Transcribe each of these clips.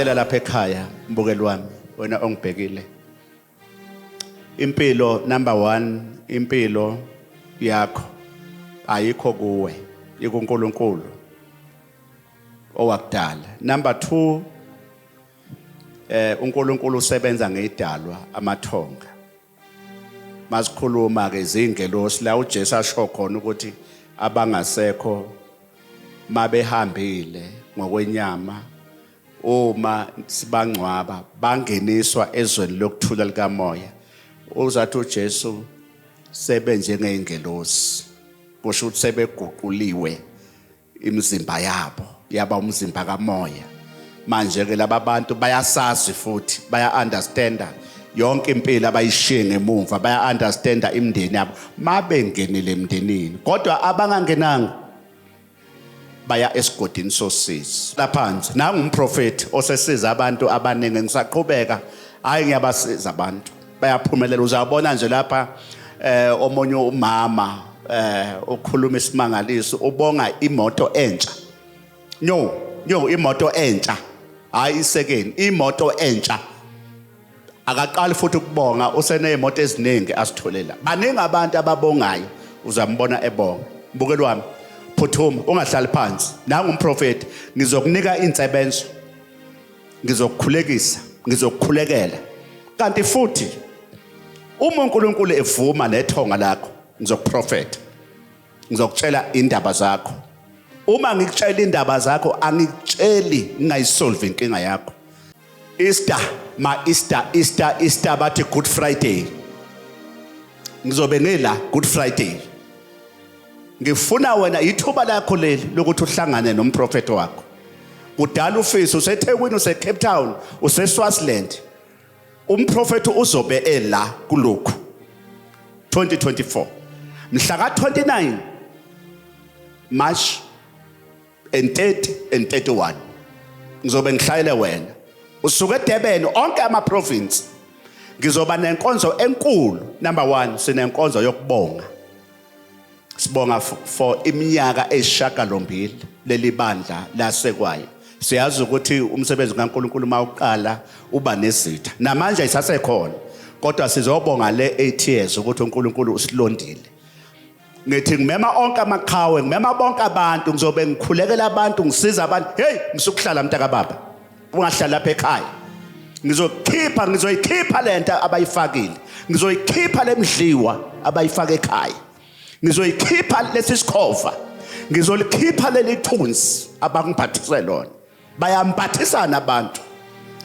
ngicela lapha ekhaya mbukeli wami wena ongibhekile. Impilo number 1, impilo yakho ayikho kuwe, ikuNkulunkulu owakudala. Number 2, uNkulunkulu usebenza ngedalwa amathonga. Masikhuluma ke izingelosi la uJesu asho khona ukuthi abangasekho mabehambile ngokwenyama uma sibangcwaba bangeniswa ezweni lokuthula likamoya. Uzathi uJesu sebenze ngeengelosi, kusho ukuthi sebeguquliwe imizimba yabo yaba umzimba kamoya. Manje ke laba bantu bayasazi futhi baya understanda yonke impilo abayishiye ngemuva, baya understanda imindeni yabo mabengenile emndenini. Kodwa abangangenanga baya esigodini sosizi laphansi. Nangu umprofeti osesiza abantu abaningi, ngisaqhubeka hayi ngiyabasiza abantu bayaphumelela. Uzabona nje lapha omunye umama ukhuluma isimangaliso, ubonga imoto entsha. Nyo imoto entsha, hayi isekeni, imoto entsha. Akaqali futhi ukubonga useneyimoto eziningi asitholela. Baningi abantu ababongayo uzambona ebonga. Mbukeli wami phuthuma ungahlali phansi. Nangu umprofeti, ngizokunika insebenzo, ngizokukhulekisa, ngizokukhulekela. Kanti futhi uma uNkulunkulu evuma nethonga lakho, ngizokuprofeta, ngizokutshela indaba zakho. Uma ngikutshela indaba zakho angikutsheli ngayisolve inkinga yakho. Easter bathi Good Friday. Ngizobe ngela Good Friday. Ngifuna wena ithuba lakho leli lokuthi uhlangane nomprofeti wakho. Kudala ufisa useThekwini, useCape Town, useSwaziland. Umprofeti uzobe ela kulokhu 2024 mhla ka-29 March and 30 and 31 ngizobe ngihlayele wena. Usuke eDurban onke ama-province ngizoba nenkonzo enkulu. Number 1, sinenkonzo yokubonga. Sibonga for iminyaka eyishagalombili leli bandla lasekwayo. Siyazi ukuthi umsebenzi kaNkulunkulu mawuqala uba nezitha. Namanje isasekhona. Kodwa sizobonga le 8 years ukuthi uNkulunkulu usilondile. Ngithi ngimema onke amaqhawe, ngimema bonke abantu, ngizobe ngikhulekela abantu, ngisiza abantu. Hey, ngisukuhlala mntaka baba. Ungahlala lapha ekhaya. Ngizoyikhipha lento abayifakile. Ngizoyikhipha lemdliwa abayifaka ekhaya. Ngizoyikhipha lesikhova. Ngizolikhipha lelithunzi abangiphathise lona. Bayamphathisana abantu.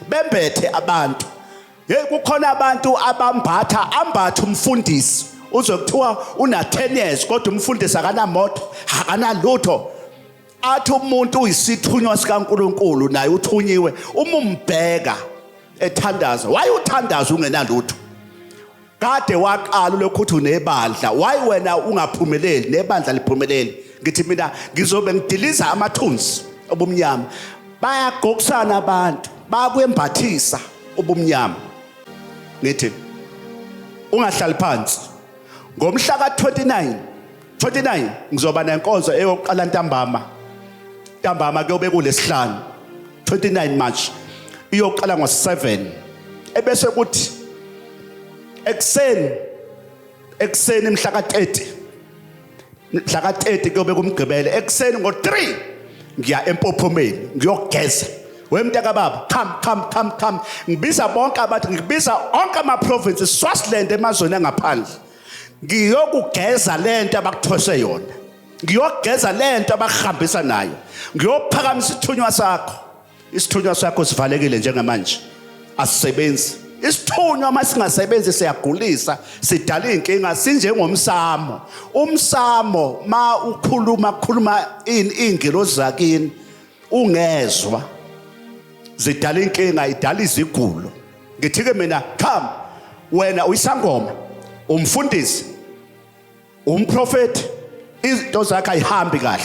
Bembethe abantu. Hey, kukhona abantu ambatha umfundisi. Uzokuthiwa una 10 years kodwa umfundisi akanamoto, akanalutho. Athi umuntu uyisithunywa sikaNkulunkulu naye uthunyiwe. Uma umbheka ethandaza, why uthandaza ungenalutho? Kade waqala lokhuthi unebandla, why wena ungaphumeleli nebandla liphumelele? Ngithi mina ngizobe ngidiliza amathunzi obumnyama. Bayagokusana abantu, bayakwembathisa ubumnyama. Ngithi ungahlali phansi. Ngomhla ka-29 ngizoba nenkonzo eyokuqala ntambama kuyobe kulesihlanu 29 March iyoqala ngo-7 ebese kuthi ekseni mhla ka-30 kuyobe kumgqibele. Ekseni ngo-3 ngiya empophomeni ngiyogeza. Wemntaka baba, come. Ngibiza bonke abantu, ngibiza onke ama-provinces, Swaziland emazweni angaphandle. Ngiyokugeza lento abakuthose yona. Ngiyogeza lento abakuhambisa nayo. Ngiyophakamisa isithunywa sakho sivalekile njengamanje. Asisebenzi. Isithunywa masingasebenzi siyagulisa, sidala inkinga sinjengomsamo. Umsamo ma ukhuluma ingelosi zakini ungezwa. Zidala inkinga, idala izigulo. Ngithi ke mina, come wena uyisangoma, umfundisi, umprofeti, izinto zakhe ayihambi kahle.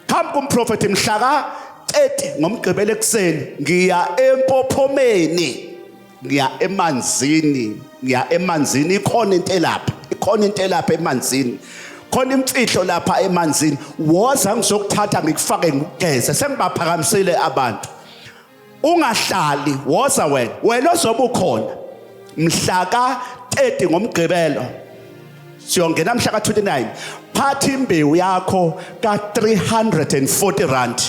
Come kumprofeti mhla ka-30 ngomgqibelo ekseni ngiya empophomeni, ngiya emanzini. Ikhona into elapha emanzini. Khona imfihlo lapha emanzini. Woza ngizokuthatha ngikufake ngigeze. Sengibaphakamisile abantu. ungahlali woza wena ozobe ukhona mhla ka-30 ngomgqibelo siyongena mhla ka-29 phathi imbewu yakho ka-340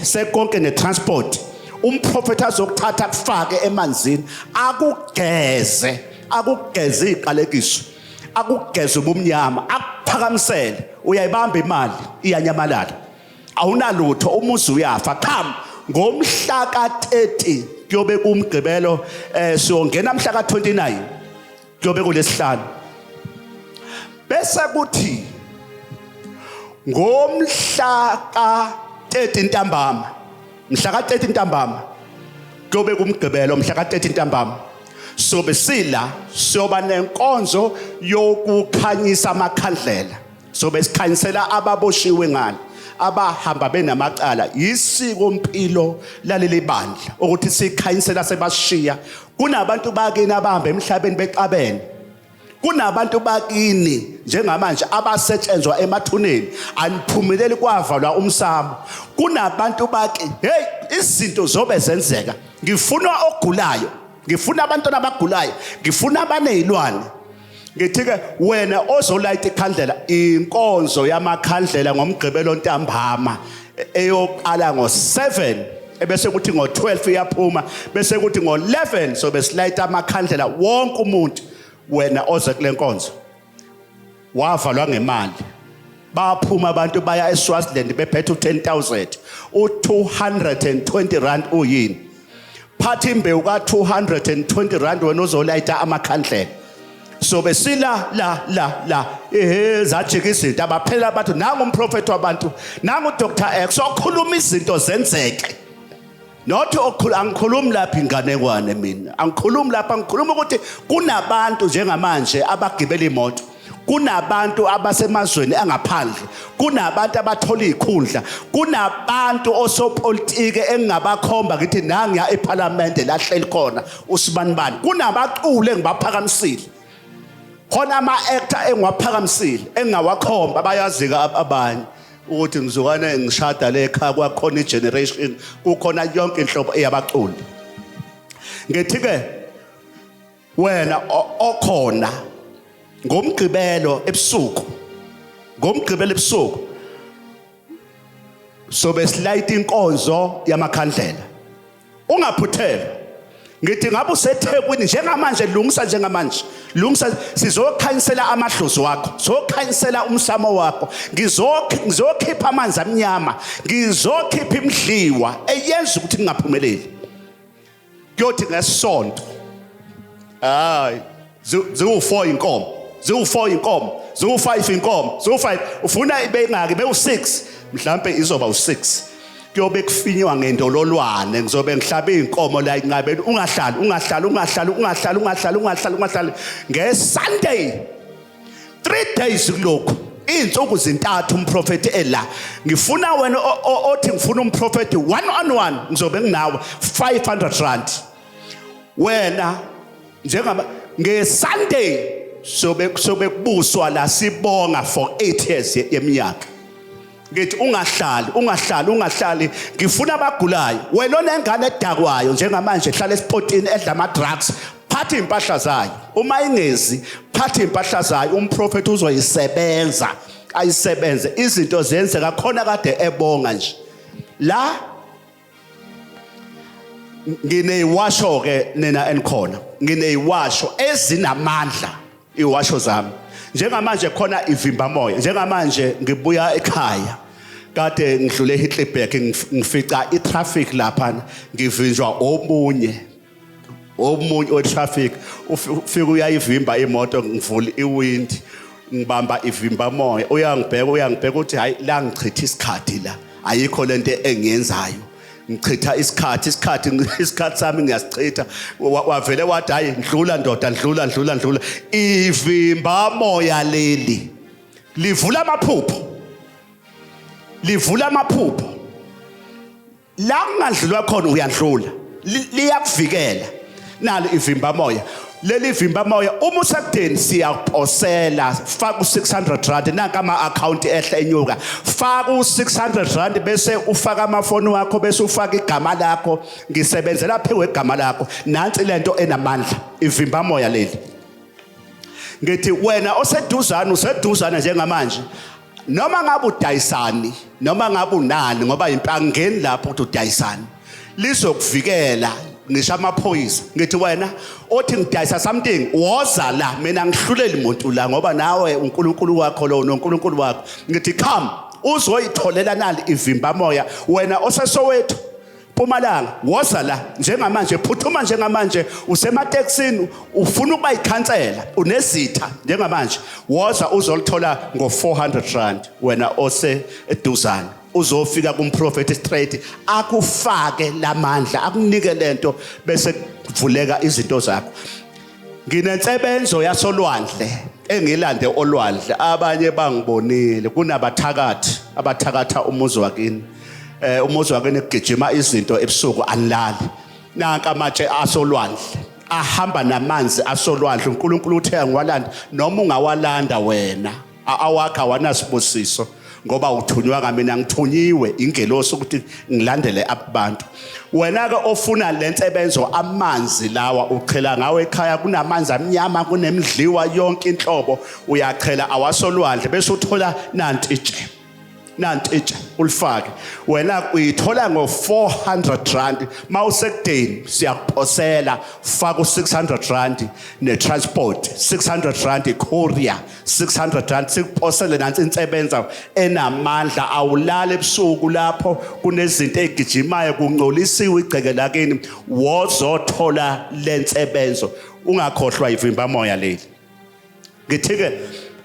sekonke netransport umprofeti azokuthatha kufake emanzini akugeze iqalekiso akugeze ubumnyama akuphakamisele uyayibamba imali iyanyamalala awunalutho umuzi uyafa qham ngomhla ka-30 kuyobe kumgqibelo siyongena mhla ka-29 kuyobe kulesihlanu bese kuthi ngomhla ka-30 ntambama mhla ka-30 ntambama kuyobe kumgqibelo mhla ka-30 ntambama sobe sila soba nenkonzo yokukhanyisa amakhandlela sobe sikhanyisela ababoshiwe ngalo abahamba benamacala isiko mpilo laleli bandla ukuthi sikhanyisela sebashiya kunabantu bakini abahamba emhlabeni bexabene kunabantu bakini njengamanje abasetshenzwa emathuneni aniphumeleli kwavalwa umsamo kunabantu baki hey izinto zobe zenzeka ngifuna ogulayo ngifuna abantwana abagulayo ngifuna abanezilwane ngithi-ke wena ozolayita ikhandlela inkonzo yamakhandlela ngomgqibelo ntambama eyoqala ngo-7 ebese kuthi ngo-12 iyaphuma bese kuthi ngo-11 so besilayita amakhandlela wonke umuntu wena oze kule nkonzo wavalwa ngemali baphuma abantu baya eSwaziland bephethe u10,000 u220 uyini phathi imbewu ka220 wena ozolayita amakhandlela so besila la zajika izinto abaphela abantu nangu umprofeti wabantu nangu Dr. X okhuluma izinto zenzeke not angikhulumi lapha inganekwane mina angikhulumi lapha ngikhuluma ukuthi kunabantu njengamanje abagibela imoto kunabantu abasemazweni angaphandle kunabantu abathola izikhundla kunabantu osopolitiki engingabakhomba ngithi nangiya eParliament lahleli khona usibanibani kunabaculi engibaphakamisile khona ama-actor engiwaphakamisile engingawakhomba bayazika abanye ukuthi ngizokane ngishada le ekhaya kwakhona igeneration kukhona yonke inhlobo eyabaculi ngithi-ke wena okhona ngomgqibelo ebusuku sobe silayita inkonzo yamakhandlela ungaphuthela ngithi ngabe useThekwini njengamanje lungisa sizokhanyisela amadlozi wakho sokhanyisela umsamo wakho ngizokhipha amanzi amnyama ngizokhipha imdliwa eyenza ukuthi ngingaphumeleli kuyothi ngesonto hayi ziwu4 inkomo ziwu5 inkomo ziwu5 ufuna ibengaki bewu6 mhlambe izoba u6 kuyobe kufinywa ngendololwane ngizobe ngihlaba izinkomo la incabeni ungahlali ngeSunday 3 days kulokho izinsuku zintathu umprofeti ela ngifuna wena othi ngifuna umprofeti 1-on-1 ngizobe nginawe 500 wena njengama ngeSunday sobe kubuswa la sibonga for 8 years yeminyaka ngithi ungahlali ngifuna abagulayo wena onengane edakwayo njengamanje ehlala esportini edla ama drugs phatha impahla zayo uma ingezi phatha impahla zayo umprofeti uzoyisebenza ayisebenze izinto zenzeka khona kade ebonga nje la ngineyiwasho ke nina enikhona ngineyiwasho ezinamandla iwasho zami njengamanje khona ivimba moya njengamanje ngibuya ekhaya kade ngidlule eHitleberg ngifica itraffic lapha ngivinjwa omunye wetraffic ufika uyayivimba imoto ngivula iwindi ngibamba ivimba moya uyangibheka uthi hayi la ngichitha isikhathi la ayikho lento engiyenzayo ngichitha isikhathi sami ngiyasichitha wavele wathi hayi ndlula ndoda ndlula ivimba moya leli livula amaphupho la kungadlulwa khona uyandlula liyakuvikela nalo ivimba moya leli vimba moya uma usakudeni siyaphosela faka u600 nanka ama account ehle enyuka faka u600 bese ufaka amafoni wakho bese ufaka igama lakho ngisebenzela phe kwegama lakho nansi lento enamandla ivimba moya leli ngithi wena oseduzana useduzana njengamanje noma ngabe udayisani noma ngabe unani ngoba impangeni lapho ukuthi udayisani lizokuvikela ngisho amaphoyisa ngithi wena othi ngidayisa something woza la mina ngihluleli umuntu la ngoba nawe uNkulunkulu wakho lo noNkulunkulu wakho ngithi come uzoyitholela nali ivimba moya wena osesowethu Mpumalanga woza la njengamanje phuthuma njengamanje usemateksini ufuna ukuba ikhansela unezitha njengamanje woza uzolithola ngo400 wena ose eduzana uzofika kumprofeti straight akufake lamandla akunike lento bese kuvuleka izinto zakho nginensebenzo yasolwandle engilande olwandle abanye bangibonile kunabathakathi abathakatha umuzi wakini umuzi wakini kugijima izinto ebusuku anilali nanka amatshe asolwandle ahamba namanzi asolwandle uNkulunkulu uthe angiwalanda noma ungawalanda wena awakha wanasibusiso ngoba uthunywa ngamina ngithunyiwe ingelosi ukuthi ngilandele abantu wena ke ofuna lensebenzo amanzi lawa uchela ngawe ekhaya kunamanzi amnyama kunemidliwa yonke inhlobo uyachela awasolwandle bese uthola nanti ulifake wena uyithola ngo400 mawusekudeni siyakuphosela faka u600 netransport 600 courier 600 sikuphosele nansi insebenza enamandla awulala ebusuku lapho kunezinto ezigijimayo kungcolisiwe igceke lakini wozothola lensebenzo ungakhohlwa ivimba moya leli ngithi ke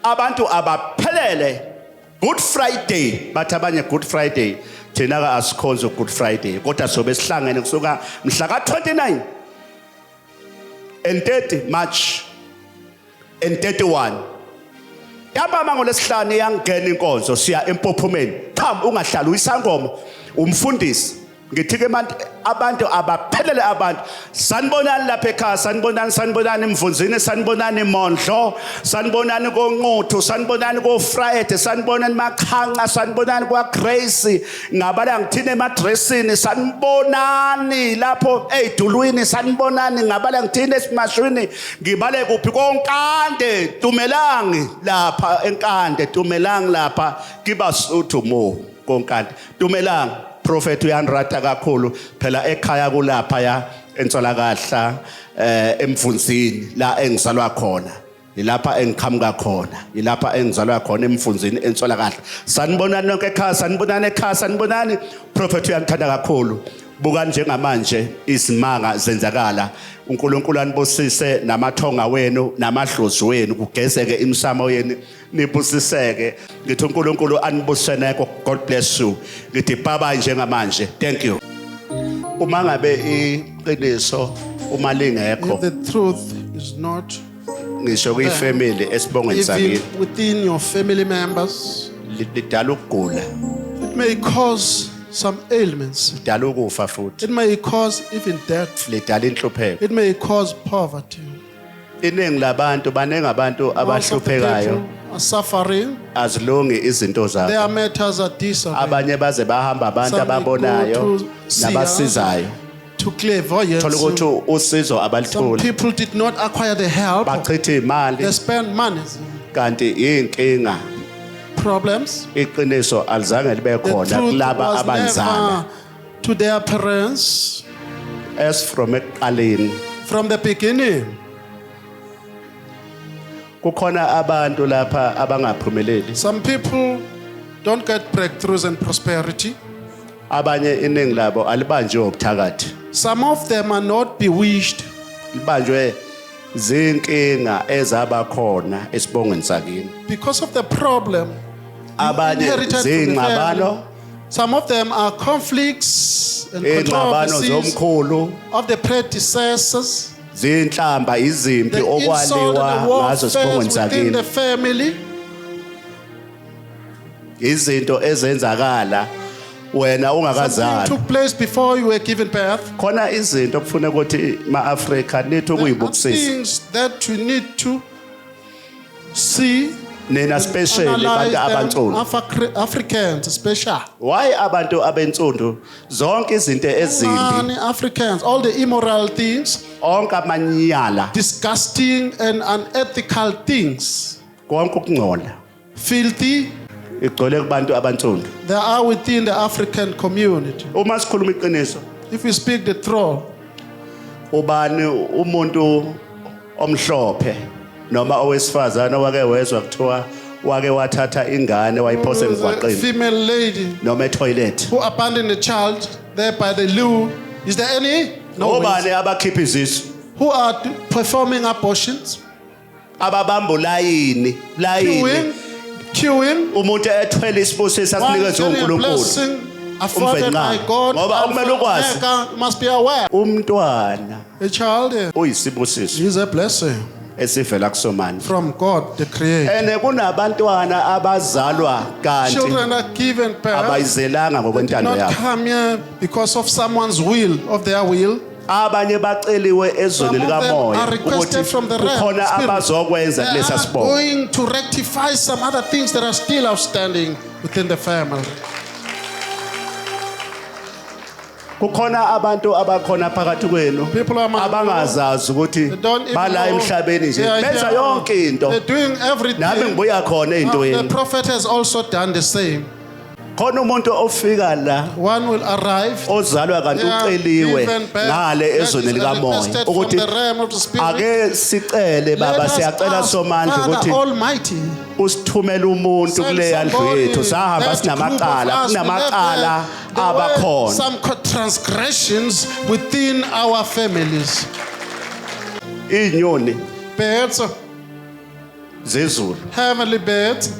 abantu abaphelele Good Friday bathi abanye Good Friday thina ka asikhonzo Good Friday kodwa sobe sihlangene kusuka mhla ka29 and 30 March and 31 yaba mangolesihlanu iyangena inkonzo siya empophomeni qham ungahlala uyisangoma umfundisi ngithi ke abantu abaphelele abantu sanibonani lapha ekhaya sanibonani emvunzini sanibonani Mondlo sanibonani koNquthu sanibonani koFriday sanibonani Makhanqa sanibonani kwaGrace ngabala ngithini emadressini sanibonani lapho eidulwini sanibonani ngabala ngithini esimashwini ngibale kuphi konkande Tumelangi lapha enkande Tumelangi lapha kibasuthu mo konkande Tumelangi Prophet uyanrata kakhulu phela ekhaya kulapha ya entsolakahla emfunzini la engizalwa khona ilapha engiqhamuka khona ilapha engizalwa khona emfunzini entsolakahla sanibonani nonke ekhaya sanibonani Prophet uyanthanda kakhulu buka njengamanje izimanga zenzakala uNkulunkulu anibusise namathonga wenu namadlozi wenu kugezeke imsamo yenu nibusiseke ngithi uNkulunkulu anibuseneko God bless you ngithi baba njengamanje thank you uma ngabe iqiniso uma lingekho the truth is not ngisho kuyifamily esibongweni sakini within your family members lidala ukugula it may cause some ailments lidala ukufa futhi it may cause even death lidala inhlupheko it may cause poverty iningi labantu banenge abantu abahluphekayo are suffering azilungi izinto zabo their matters are disarray abanye baze bahamba abantu ababonayo nabasizayo to clairvoyance thola ukuthi usizo some abalitholi people did not acquire the help bachitha imali they spend money kanti inkinga problems iqiniso alizange libe the khona truth kulaba was abanzana never to their parents as from eqaleni from the beginning kukhona abantu lapha abangaphumeleli some people don't get breakthroughs and prosperity abanye iningi labo alibanjwe ubuthakathi some of them are not bewitched libanjwe zinkinga ezaba khona esibongweni sakini because of the problem abanye inherited from the zingxabano family. Some of them are conflicts and ingxabano controversies zomkhulu of the predecessors zinhlamba izimpi the insult okwaliwa and the ngazo warfare sibongweni within sakini the family izinto ezenzakala wena Something ungakazali. took place before you were given birth. Khona izinto kufanele ukuthi ma-Afrika nithi There are ukuyibukisisa. things that you need to see, Nina especially analyze abantu them. abansundu. Africans, especially. Why abantu abensundu zonke izinto ezimbi, Many Africans, all the immoral things, onke amanyala, disgusting and unethical things, konke ukungcola filthy, igcwele kubantu abansundu. they are within the African community. Uma sikhuluma iqiniso, If we speak the truth, ubani umuntu omhlophe noma owesifazana wake wezwa kuthiwa wake wathatha ingane wayiphosa there was a emgwaqeni female lady noma etoilet. who abandoned a child there by the loo. Is there any? No. Obani abakhipha izisu, Who are performing abortions, ababamba ulayini, layini. queuing, Umuntu ethwele isibusiso one asinikwe getting a uNkulunkulu. blessing afforded by Umfenqane. God. Ngoba and kumele ukwazi you must be aware. umntwana A child uyisibusiso is a blessing esivela kusomandla. from God, the Creator. Ene kunabantwana abazalwa kanti Children are given birth, abayizelanga ngokwentando not yabo. come here because of someone's will, of their will. Abanye baceliwe ezweni Some of them likamoya are requested ukuthi from the realm, kukhona spirit. abazokwenza They kulesa are sibongo. going to rectify some other things that are still outstanding within the family. Kukhona abantu abakhona phakathi kwenu People are abangazazi ukuthi They don't even bala know emhlabeni nje they are benza here. yonke into. They're doing everything. Nami ngibuya khona The ezintweni. prophet has also done the same. Khona umuntu ofika la One will arrive. ozalwa kanti They are uceliwe given birth. ngale That ezweni is likamoya requested from ukuthi the realm of the spirit. ake sicele Let baba us siyacela ask somandla Father ukuthi Almighty, usithumele umuntu send kuleya ndlu somebody, yethu sahamba that group of sinamacala us, kunamacala there were abakhona. some transgressions within our families. Inyoni Birds, zezulu heavenly birds.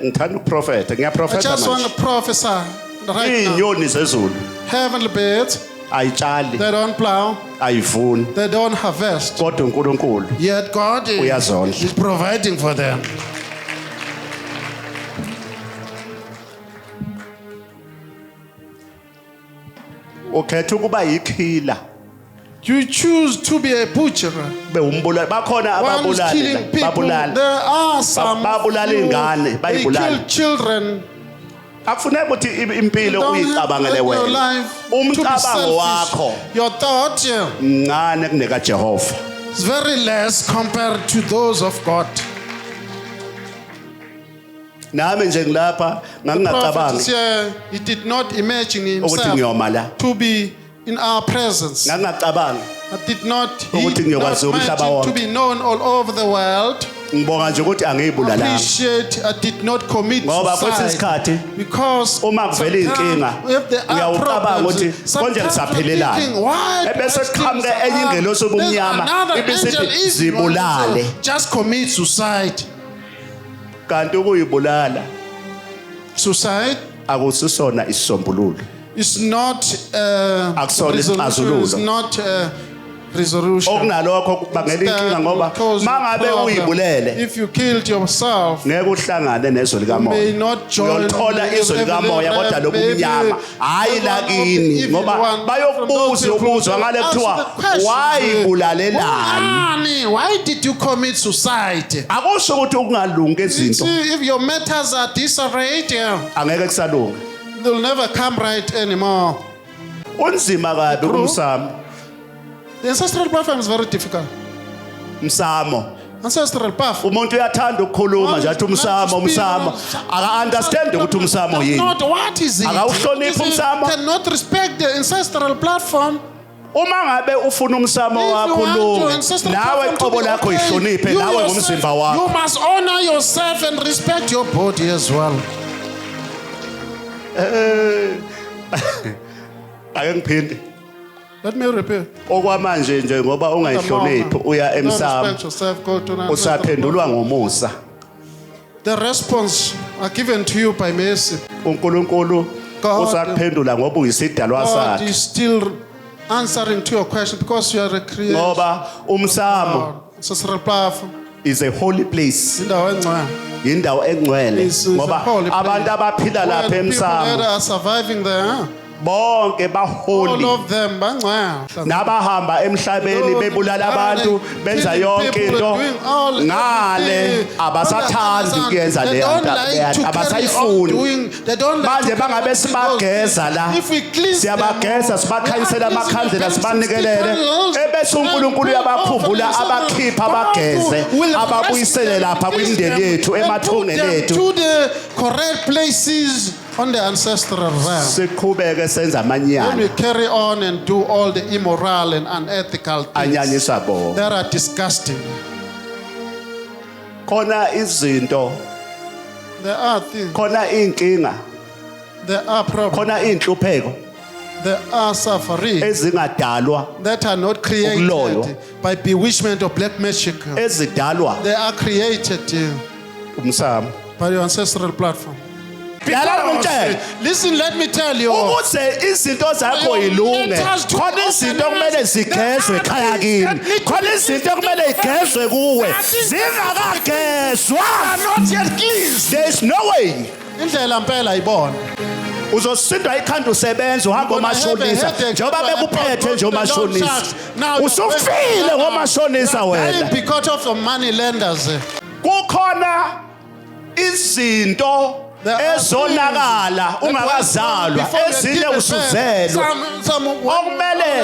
ngithanda ukuprofeta I ngiyaprofeta just want to manje. prophesy right now. Inyoni zezulu Heavenly birds, ayitshali they don't plow, ayivuni they don't harvest. kodwa uNkulunkulu Yet God Uyazondla. is providing for them. ukhetha ukuba yikhila You choose to be a butcher. be umbulali bakhona One is ababulali killing people. babulali There are some babulala who- ingane, they bayibulala. kill children. akufuneka ukuthi impilo Don't uyicabangele let your wena life to be umcabango wakho selfish. Your thought mncane kuneka Jehova. is very less compared to those of God. Nami nje ngilapha Prophet is ngangingacabangi here. He did not imagine ukuthi himself ngiyoma la to be in our presence. ngangingacabangi I did not, he Ukuthi did not ngiyokwazi umhlaba imagine to wonke. be known all over the world. ngibonga nje ukuthi angiyibulalanga Appreciate I did not commit ngoba kwesinye suicide. isikhathi Because uma kuvela inkinga if there are uyawucabanga ukuthi problems, konje sometimes you're ngisaphelelana thinking, why do ebese I kuqhamuke still enye survive? ingelosi There's obumnyama another ibisithi angel is zibulale just commit suicide. kanti ukuyibulala Suicide akusisona isisombululo is not Akusona resolution. isixazululo. It's not resolution. okunalokho kubangela inkinga ngoba Cause mangabe problem. uyibulele If you killed yourself, ngeke uhlangane nezwe may likamoya not join uyolithola the izwe likamoya kodwa lobumnyama hayi lakini ngoba bayokubuza ubuzwa ngale kuthiwa wayibulalelani. why did you commit suicide? akusho ukuthi ukungalungi izinto See, if your matters are disarrayed, angeke kusalunga they'll never come right anymore. unzima kabi kumsamo The ancestral path is very difficult. msamo Ancestral path. umuntu uyathanda ukukhuluma nje athi umsamo aka-understand ukuthi umsamo yini Not what is it? Akawuhloniphi umsamo? Cannot respect the ancestral platform. uma ngabe ufuna umsamo If you wakho want your ulunge ancestral nawe platform to qobo be lakho okay, yihloniphe you nawe yourself- ngumzimba wakho You must honor yourself and respect your body as well. ake ngiphinde Let me repeat. okwamanje nje ngoba ungayihloniphi uya Don't emsamo respect yourself, go to an usaphendulwa ngomusa The response are given to you by mercy. uNkulunkulu God- usaphendula ngoba uyisidalwa God sakhe is still answering to your question because you are a creator. ngoba umsamo Ancestral path. is a holy place Indawo engcwele. indawo engcwele It's a ngoba holy place. abantu abaphila lapha When people that emsamo are surviving there, bonke all baholi of them, bangcwele. nabahamba emhlabeni Lord, bebulala abantu and benza killing yonke people, into doing all ngale everything. abasathandi kuyenza They leyo don't nto like to carry on abasayifuni doing- they don't like manje to carry bangabe on sibageza because la if we cleanse them siyabageza all, sibakhanyisela we are amakhandlela cleansing them, sibanikelele ebese uNkulunkulu uyabakhumula abakhipha abageze ababuyisele lapha kwimindeni yethu and put emathungeni them ethu to the correct places on the ancestral realm. siqhubeke senza Then amanyana we carry on and do all the immoral and unethical things anyanyisa bona that are disgusting. khona izinto There are things, khona inkinga there are problems, khona inhlupheko there are suffering ezingadalwa that are not Ukuloywa. created by bewitchment or black magic. ezidalwa They are created umsamo by your ancestral platform. yalala ngitshela Listen, let me tell you. ukuze izinto zakho yilunge khona izinto kumele zigezwe ekhaya kini khona izinto kumele igezwe kuwe zingakagezwa there is no way Indlela mpela ibona. uzosindwa ikhanda usebenza uhamba omashonisa njengoba bekuphethe nje omashonisa usufile ngomashonisa wena Because of the money lenders. kukhona izinto ezonakala ungakazalwa ezinye usuzelwe okumele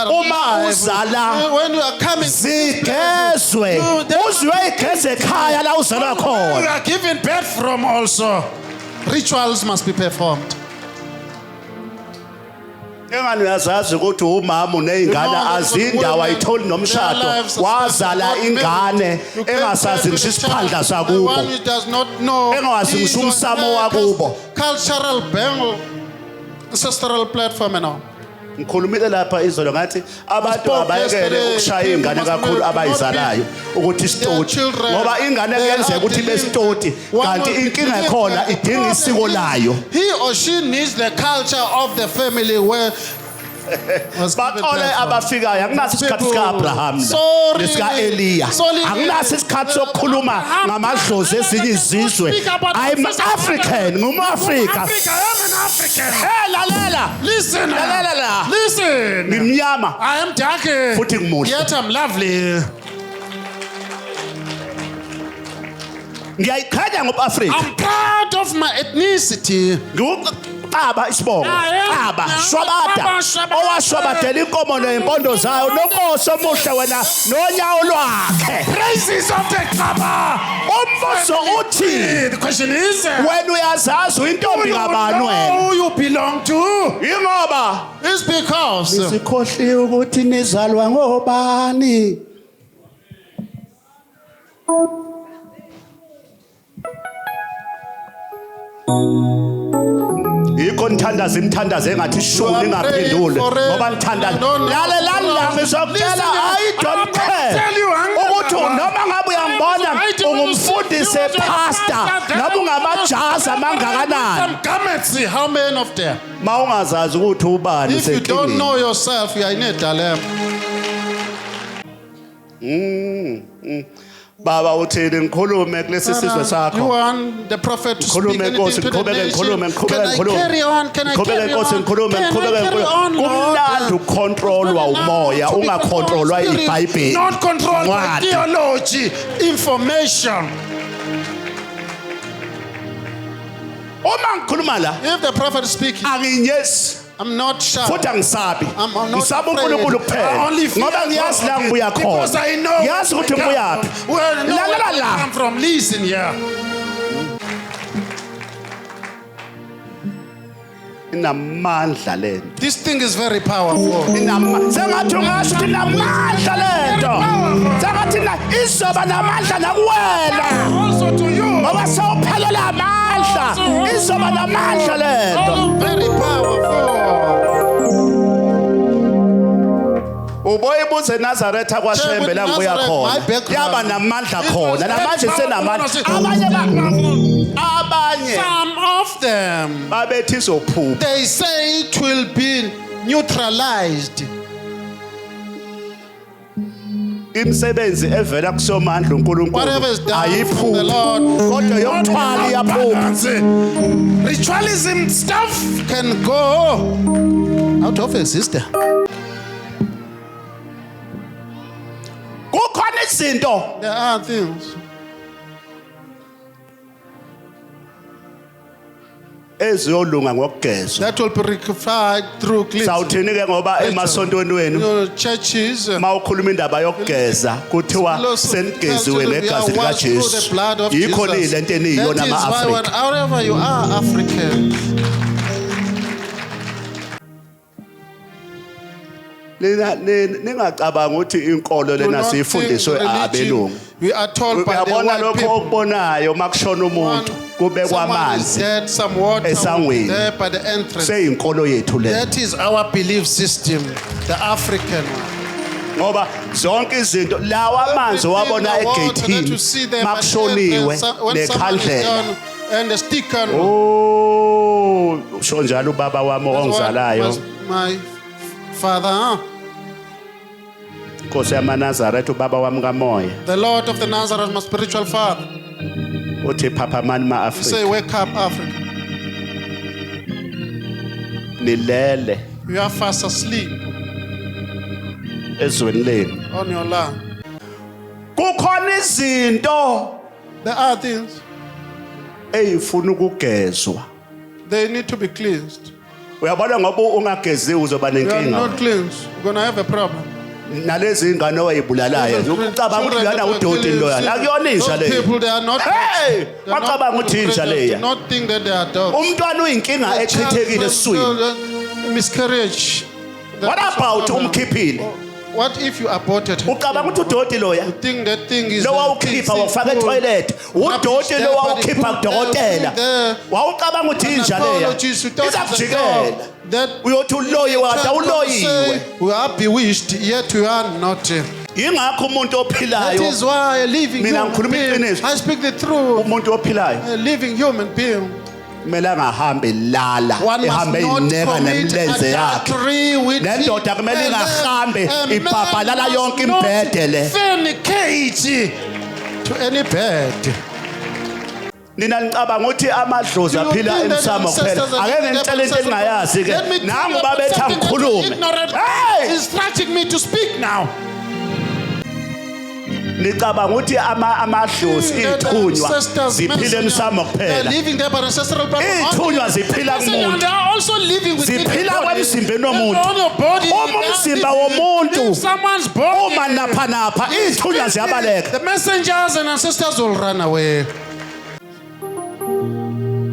uma uzala when you are coming, zigezwe uziwe igeze ekhaya la uzalwa you khona are given birth from also. Rituals must be performed. engani uyazazi ukuthi umama uneyingane azindawo ayitholi nomshado wazala ingane engasazi ngisho isiphandla sakubo engawazi ngisho umsamo wakubo Cultural bangle, ancestral platform and all. ngikhulumile lapha izolo ngathi abantu abayekele ukushaya ingane kakhulu abayizalayo ukuthi isitoti ngoba ingane kuyenzeka ukuthi besitoti kanti inkinga ekhona idinga isiko layo He or she needs the culture of the family where was given baxole birth from. abafikayo akunaso isikhathi sika-abraham Sorry. nesika-eliya Sorry. akunaso isikhathi sokukhuluma ngamadlozi ezinye izizwe I'm African ngumafrika lalela Listen, lalela la listen. ngimnyama I am dark, futhi ngimuhle yet I'm lovely. ngiyayikhanya ngobu-afrika I'm proud of my ethnicity. Qaba isibongo Qaba Shwabada owashwabadela inkomo nempondo zayo nonkosi omuhle wena nonyawo lwakhe Praises of the Kaaba. umbuzo uthi The question is, wena uyazazi uyintombi you kabani know wena who you belong to? ingoba It's because sikhohliwe ukuthi nizalwa ngobani yikho nithandaza imthandazo engathi shuni ngaphendule ngoba nithandaza lalelani ngizokutshela I don't care ukuthi noma ngabe uyangibona ungumfundisi pastor noma ungamajazi amangakanani some garments, how many of them? mawungazazi ukuthi ubani If you don't senkingeni know yourself, you are in a dilemma. baba uthini ngikhulume kulesi sizwe You sakho want the prophet to speak Ngikhulume, anything Nkosi, to the ngiqhubeke, ngikhulume, nation? ngiqhubeke, Can I ngikhulume. carry on? Can I Ngiqhubeke, carry Nkosi, on? ngikhulume, Can I ngiqhubeke, carry ngikhulume. on, Lord? Kumnandi ukontrolwa umoya To be ungakontrolwa controlled spirit, iBhayibheli not controlled by Ncwadi. theology, information. uma ngikhuluma la If the prophet is speaking, anginyesi I'm not shy. futhi angisabi I'm not ngisaba afraid. uNkulunkulu I kuphela only fear ngoba ngiyazi la God. ngibuya Because khona I know ngiyazi ukuthi where I ngibuya come phi from. Where I know La, la, where la. I come from. Listen here. inamandla lento This thing is very powerful. sengathi ungasho ukuthi inamandla lento sengathi izoba namandla nakuwena Also to you. ngoba sewuphelele amandla izoba namandla lento Very powerful. uboyibuze eNazaretha kwaShembe la ngibuya khona yaba namandla khona namanje senamandla abanye Some of them, babethi izophupha they say it will be neutralized. imisebenzi evela kusomandla uNkulunkulu Whatever is done from the ayiphuphi Lord, kodwa yokuthwala iyaphupha. ritualism stuff can go out of existence. Kukhona izinto There are things eziyolunga ngokugezwa. that will be rectified through cleansing. Sawuthini ke ngoba emasontweni wenu Your churches, mawukhuluma indaba yokugeza kuthiwa senigeziwe negazi lika Jesu. Yikho lento eniyiyona That is why ama-Afrika. wherever you are African, Ningacabanga ukuthi inkolo do lena not think siyifundiswe abelungu. religion. We are told by the Uyabona white lokho people. okubonayo makushona umuntu kubekwa Someone is amanzi dead, some water esangweni. there by the entrance. seyinkolo yethu le. That is our belief system, the African one. Ngoba zonke izinto lawa amanzi wabona egethini makushoniwe nekhandlela. And the stick and Oh, usho njalo ubaba wami ongizalayo. my father, Nkosi yamaNazaretha ubaba wami kamoya. the Lord of the Nazareth, my spiritual father. Uthi phapha mani ma You say, Africa. wake up, Africa. Nilele You are fast asleep ezweni lenu. on your land. Kukhona izinto There are things, eyifuna ukugezwa. they need to be cleansed. Uyabona ngoba ungageziwe uzoba You are nenkinga. not cleansed, you're going to have a problem. Nalezi ingane owayibulalayo ucabanga ukuthi lana udoti loyana akuyona insha Those leyo. people, they are not. Hey, They're not wacabanga ukuthi insha do leya. not think that they are dogs. Umntwana uyinkinga echithekile eswini. Miscarriage. What about umkhiphile? What if you aborted her? Ucabanga ukuthi udoti loya Think that thing is lo wawukhipha wafaka etoilet udoti lo wawukhipha kudokotela wawucabanga ukuthi inja leya izakujikela uyothi uloyi wada uloyiwe we are bewitched, yet we are not. ingakho umuntu That ophilayo is why a living Mina human ngikhuluma being, iqiniso. I speak the truth, umuntu ophilayo a living human being, kumele angahambe lala one must ehambe not ineka commit nemlenze yakhe adultery with nendoda kumele ingahambe a man ibhabhalala yonke must imbhede le not fornicate to any bed. nina nicabanga ukuthi amadlozi Do you aphila think that emsamo ancestors kuphela are ake living ngicela into their engingayazi ke Let me tell you nangu about babetha something that you're ngikhulume ignorant. hey Instructing me to speak now. nicabanga ukuthi amadlozi ithunywa ziphila emsamo They're kuphela living there by ancestral ithunywa ziphila And kumuntu they are also living within ziphila the body. kwemzimbeni On womuntu your body. uma umzimba womuntu If someone's body, uma napha napha ithunywa ziyabaleka the messengers and ancestors will run away.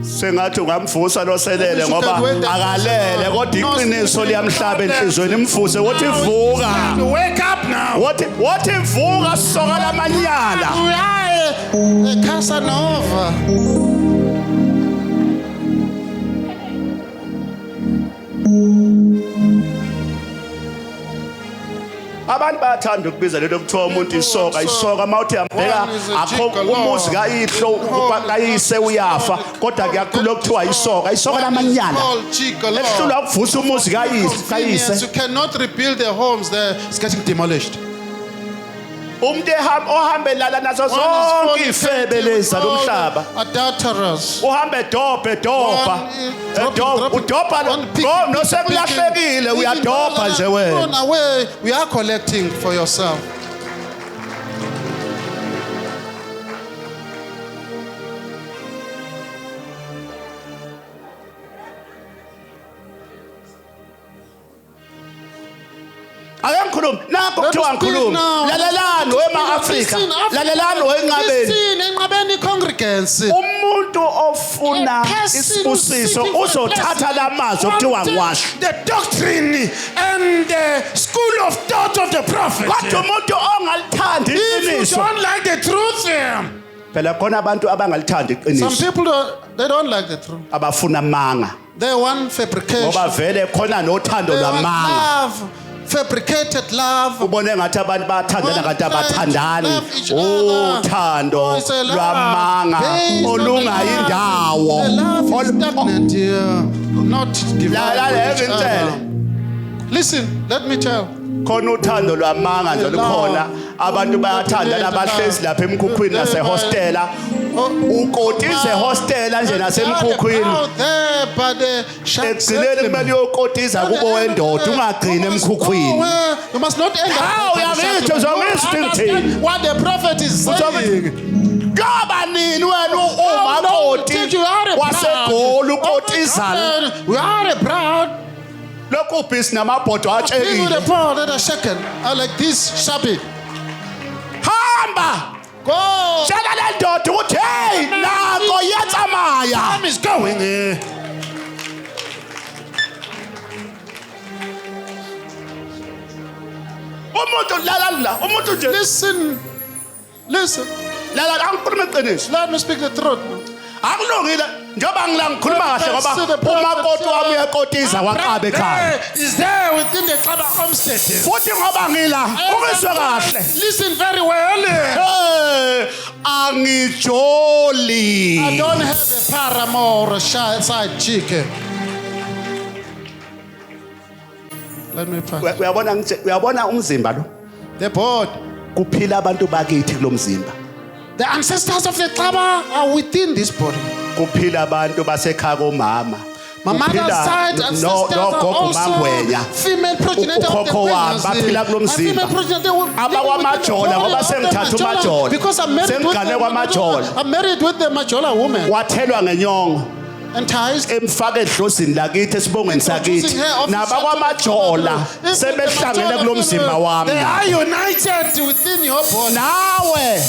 sengathi ungamvusa loselele ngoba akalele kodwa iqiniso liyamhlaba enhlizweni imvuse wothi vuka Wake up now. wothi vuka soka lamanyala We are a Casanova. abantu bayathanda ukubiza lento kuthiwa umuntu isoka mawuthi yambheka akho umuzi kayihlo kayise uyafa kodwa kuyakhula okuthiwa isoka lamanyala esihlula ukuvusa umuzi kayise You cannot rebuild their homes there. It's getting demolished. umuntu ohambe lala nazo zonke ifebe leza lomhlaba Adulterers. uhambe dobe doba udoba no sekulahlekile uyadoba nje wena Run away. We are collecting for yourself. ake ngikhuluma nakho kuthiwa ngikhuluma lalelani wema-afrika lalelani wenqabeni Listen, enqabeni congregants. umuntu ofuna isibusiso uzothatha lamazwi okuthiwa ngiwasho The doctrine and the school of thought of the prophet. kodwa umuntu ongalithandi If you iqiniso don't like the truth, phela khona abantu abangalithandi some iqiniso people they don't like the truth. abafuna manga They want fabrication. ngoba vele khona nothando They want lwamanga love, fabricated love. ubone ngathi abantu bayathandana kanti abathandani Love each other. uthando Oh, it's a love lwamanga based on olungayindawo the love is stagnant here, not La- la- divine. la- with each ngitshele. other. Listen, let me tell. khona uthando lwamanga nje lukhona abantu bayathanda labahlezi lapha emkhukhwini nasehostela ukotize hostela nje nasemkhukhwini egcineni kumele uyokotiza kubo wendoda ungagcini emkhukhwini You must not end up what the prophet is saying. Ngoba nini wena umakoti wasegoli ukotizana We are proud. lokhu bhisi namabhodo People atshekile the poor that are shaken are like this shabby. hamba Go. tshela le ndoda ukuthi hey nako iyatsamaya Time is going. umuntu lala umuntu nje Listen. Listen. lala angikhuluma iqiniso Let me speak the truth. akulungile njengoba ngilangikhuluma kahle ngoba umakoti wami uyakotiza waqaba ekhaya Is there within the Kaba homestead. futhi ngoba ngila ukuzwe kahle Listen very well. hey angijoli I don't have a paramour or side chick. Let me pass. uyabona umzimba lo The board. kuphila abantu bakithi kulomzimba The ancestors of the Kaba are within this body. kuphila abantu basekhaya komama My mother's side ancestors are also female progenitor of the ukhokho wami baphila kulo mzimba abakwamajola ngoba sengithatha umajola because I'm married sengigane kwamajola I'm married with the Majola woman. wathelwa ngenyongo Enticed. emfaka edlozini lakithi esibongweni sakithi nabakwamajola sebehlangene kulo mzimba wami They are united within your body. nawe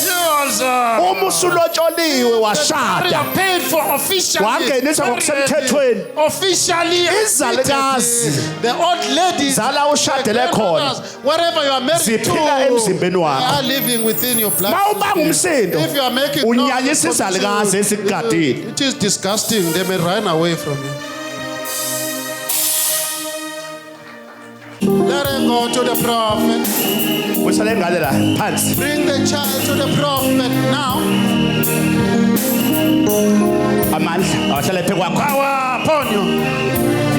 uma usulotsholiwe They washada are paid for officially. wangeniswa ngokusemthethweni Officially. Izalukazi. The old ladies. zala ushadele khona Wherever you are married ziphila emzimbeni to, they wakho are living within your blood. mawubanga umsindo If you are making unyanyisa izalukazi ezikugadile it is disgusting. They may run away from you. Let her go to the prophet. usale ngale la phansi Bring the child to the prophet now. amandla awahlala phe kwakho Power upon you.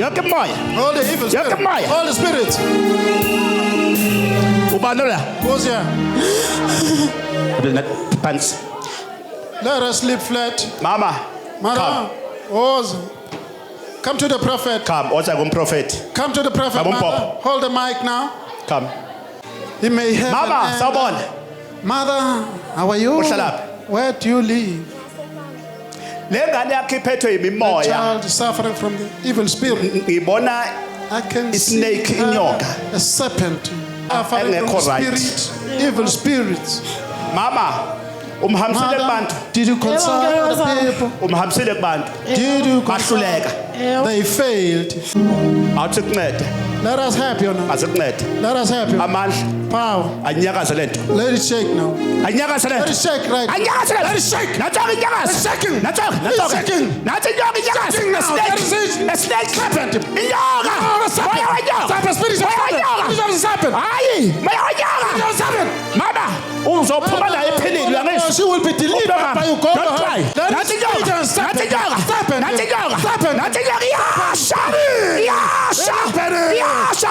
yonke moya All the evil Yonke spirit. moya. All the spirits. ubani la Goes here. phansi Let her sleep flat. mama Mother. Oz. Come to the prophet. come oza kumprofeti Come to the prophet. Come on, Mother. Pop. Hold the mic now. come He may have mama an sawubona Mother, how are you? Uhlalaphi? Where do you live? le ngane yakho iphethwe The yimimoya child is suffering from the evil spirit. ngibona I can snake, see inyoka. a serpent. Suffering from engekho right. spirit, evil spirits. mama umhambisile Mother, kubantu did you consult the people? umhambisile kubantu Did you consult? bahluleka They failed. awuthi kuncede Let us help you now. azikuncede Let us help you. amandla Power. anyakaze lento Let it shake now. anyakaze Let lento it shake right now. anyakaze lento Let it shake. nathoka inyakaze It's shaking. nathoka It's nathoka shaking. nathi inyoka inyakaze Shaking now. That is it. a snake Serpent. inyoka moya wanyoka Serpent. Spirit of moya serpent. wanyoka Spirit of serpent. hayi moya wanyoka Serpent. mama uzophuma la ephelile uyangizwa She will be delivered by you. Go to Don't her. cry. That Nathi is inyoka spirit of nathi serpent. inyoka Serpent. nathi inyoka Serpent. nathi inyoka yasha yasha yasha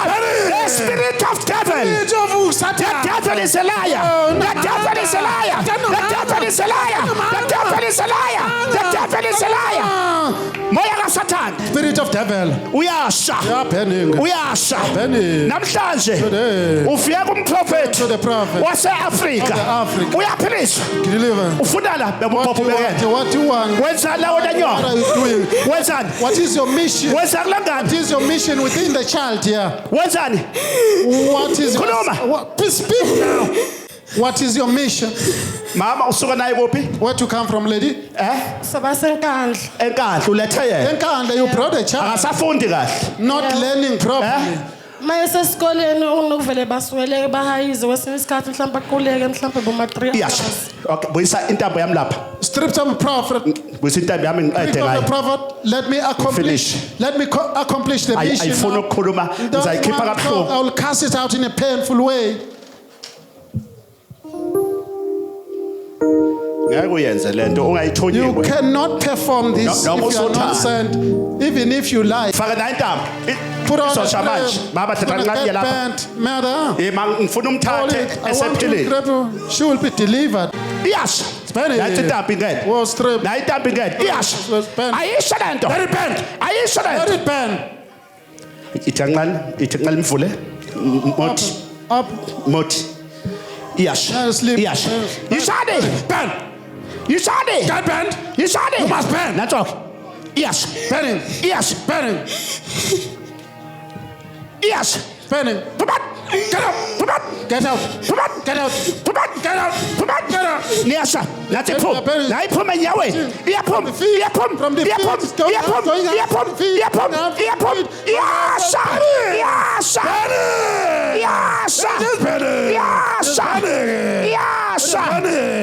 the spirit of devil Spirit of the Satan. devil is a liar the devil is a liar the devil is a liar the devil is a liar the devil is a liar moya kaSathane Spirit of devil. uyasha Happening. uyasha Happening. namhlanje Today. ufika kumprofeti To the prophet. wase-afrika Of the Africa. uyaphiliswa Deliver. ufuna la What bebubhophu you want? bekele What you want? wenzani lawo What are lenyoka you doing? wenzani What is your mission? wenza kulangani What is your mission within the child here? wenzani What is your Khuluma. Please speak now. What is your mission? mama usuka naye kuphi Where to come from, lady? Sabasenkandla. enkandla ulethe yena Enkanda, you brought a child, akasafundi kahle not learning properly. Maye sesikoleni unokuvele baswele bahayize kwesinye isikhathi mhlawumbe aquleke mhlawumbe boma-3 iyasha okay buyisa intambo yami lapha Stripped of a prophet. buyisa intambo yami ngiqede Stripped of ngayo a prophet. Let me accomplish. Finish. Let me accomplish the mission. ayifuna now. ukukhuluma Don't ngizayikhipha want to talk. I kabuhlungu will cast it out in a painful way. ngeke uyenze lento You ungayithunyiwe cannot perform this No, no, if you are not usuthanda. sent, even if you lie. faka nayo intambo Put on a isosha manje baba put on thatha a nqabiye lapha band, mother. ngifuna Call umthathe it. I want to esephilile grab her. She will be delivered. iyasha Spend it. nathi intambo ingene Well, strip. nayo intambo ingene iyasha Spend. ayisho lento Let it bend. ayisho Let lento it bend. ithi kancane imvule mothi Up. mothi iyasha Now sleep. iyasha yishade Bend. yishade Can't bend. yishade You must bend. nantsoko iyasha Bending. iyasha Bending. iyasha Bending. pumat get out pumat Get out. pumat Get out. pumat Get out. pumat Get out. niyasha nathi phum Bending. nayiphuma enyaweni iyaphum the feet. iyaphum From the feet. iyaphum It's going up, iyaphum going up. iyaphum The feet. iyaphum Going up, the iyaphum feet. iyasha iyasha iyasha iyasha iyasha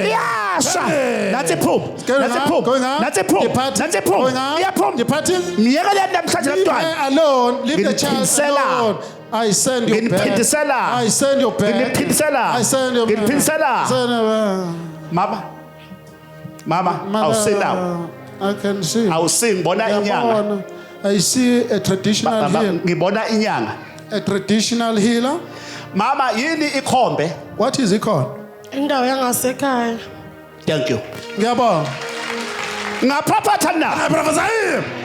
iyasha nathi phum Going nathi up, phum going up. nathi phum Departing. nathi phum Going up. iyaphum Departing. miyeka le namhlanje Leave lemntwana her alone. Leave the child Nginiphindisela. alone. I send you back. Nginiphindisela. I send you back. Nginiphindisela. I send you back. Nginiphindisela. Send you back. mama awusinawo I can see. awusingi ngibona inyanga I see a traditional Baba, healer. ngibona inyanga A traditional healer. mama yini ikhombe What is it called? indawo yangasekhaya. thank you Ngiyabonga. ngaprofetha na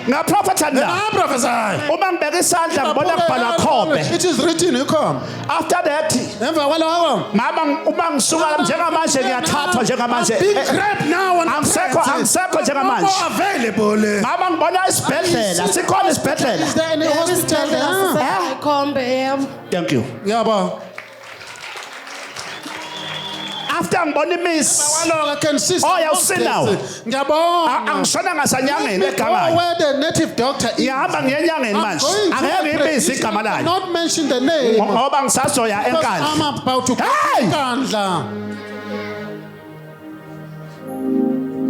ngaprofetha na Prophesy. uma ngibeka isandla ngibona kubhalwa khombe It is written, you come. after that Emva kwalokho. mama uma ngisuka njengamanje ngiyathathwa njengamanje Being grabbed now and angisekho njengamanje available. mama ngibona isibhedlela sikhona isibhedlela Is there any hospital there? Khombe yebo. thank you Ngiyabonga. after ngibona imisi Kwalokho I can see. Oh, yawusinawo. Ngiyabonga. angishona ngasanyangeni Go egangayo where the native doctor is. ngihamba ngiye enyangeni I'm manje going to angeke pray. ngibize You igama should layo not mention the name. ngoba ngisazoya Because enkandla I'm about to go Hey! to Kandla.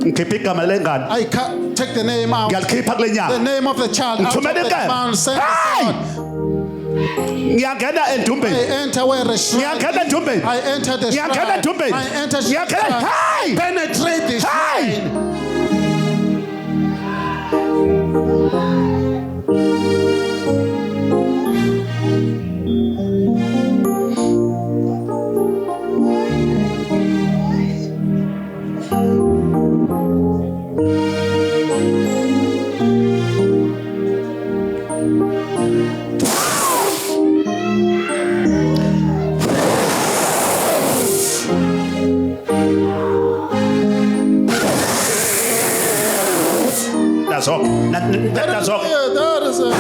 ngikhipha igama lengane I can't take the name out. ngiyalikhipha kule The nyanga name of the child out of Ngithumela the inkemba. man. Send Hey! it ngiyangena I endumbeni enter where the shrine ngiyangena endumbeni I enter the ngiyangena shrine. endumbeni I enter the ngiyangena shrine. hey Penetrate the Hey! shrine. nazo nazo Yeah, that is it.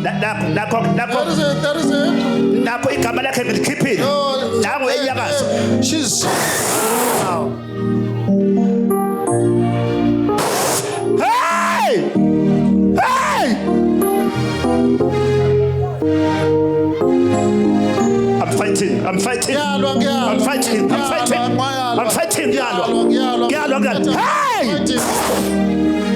nakho That is it. That is it. nakho igama lakhe ngilikhipile Oh, nangu enyakazo she's hey hey I'm fighting Ngiyalwa, ngiyalwa. I'm fighting Ngiyalwa, ngiyalwa ngiyalwa. hey Fighting.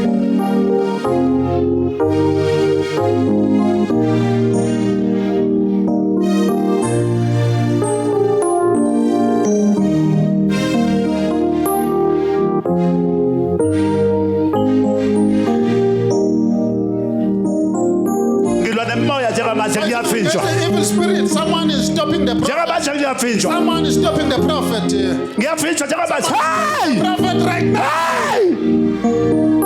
ngilwa nemoya njengamanje ngiyafinjwa There's an evil spirit. Someone is stopping the prophet. njengamanje ngiyafinjwa Someone is stopping the prophet here. ngiyafinjwa njengamanje hey Prophet right now. hey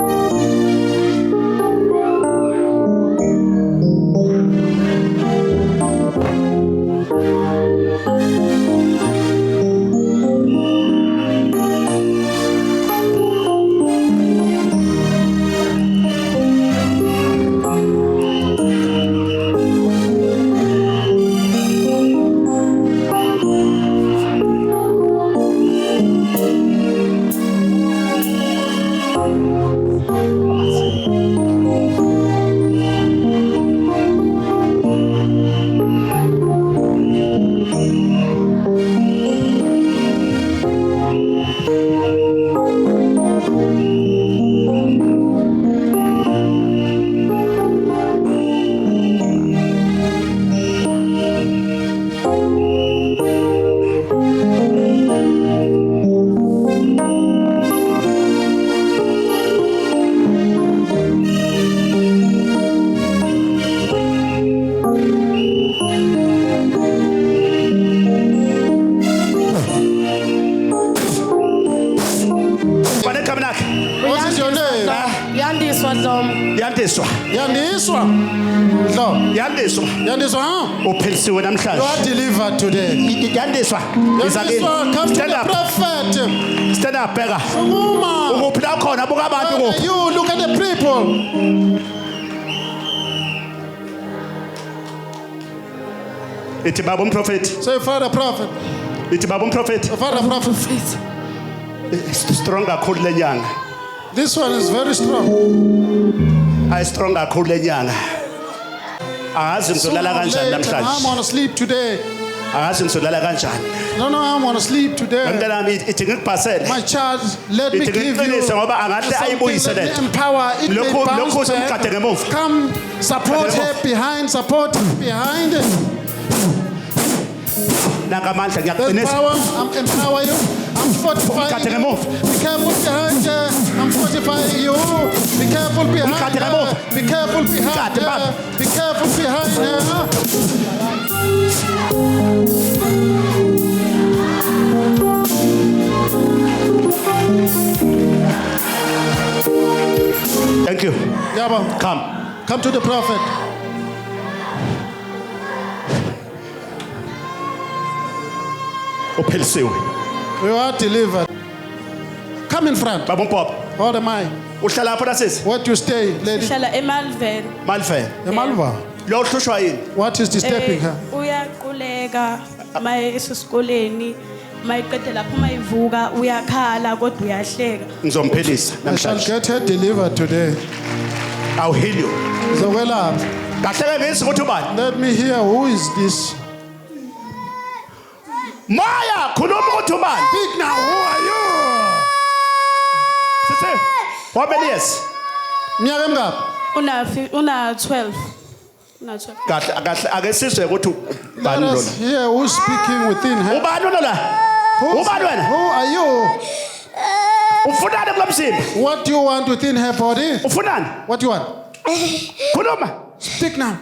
yandiswa Yandiswa. No. yandiswa Yandiswa, huh? uphelisiwe You namhlanje are delivered today. yandiswa Yandiswa, come to stand the up prophet. stand up bheka Sukuma. ukuphi la khona buka abantu kuphi You look at the people. ithi baba umprofeti Say, Father prophet. ithi baba umprofeti Father prophet. strong kakhulu lenyanga This one is very strong. ay strong kakhulu lenyanga angazi ngizolala kanjani Late and I'm namhlanje on sleep today. angazi ngizolala kanjani I don't know how I'm on sleep today. mntana wami ithi ngikubhasele My child, let me ithi give you ngiqinise ngoba angahle something, ayibuyise let me letho empower it. Lokhu- may lokhu bounce somgade back. ngemuva. Come support Gade her behind, support her behind. nanga amandla There's ngiyakuqinisa power, I'm empower you. I'm fortifying Gade you. ngemuva. Be careful behind her. I'm fortifying you. Be careful behind Gade her. ngemuva. Be careful behind Gade, her. baba. Be careful behind her. thank you Yaba, come to the prophet. uphelisiwe You are delivered. Come in front. baba umpopho What am I? uhlala lapho nasisi What you stay, lady? Ngihlala eMalvern. malifela Emalva. lo uhlushwa yini What is disturbing her? Uyaquleka maye esesikoleni mayiqede lapho mayivuka uyakhala kodwa uyahleka. ngizomphelisa I shall namhlanje get her delivered today. I'll heal you Zokwelapha. kahle ke ngizwe ukuthi ubani Let me hear who is this? moya khuluma ukuthi ubani Speak now. Who are you? sisi how many years Minyaka emingaphi? Una 12. Una 12. kahle kahle ake sizwe ukuthi Let ubani us lona hear who's speaking within her. ubani lona Who's- ubani wena Who are you? ufunani kulomzimba What do you want within her body? ufunani What do you want? khuluma Speak now.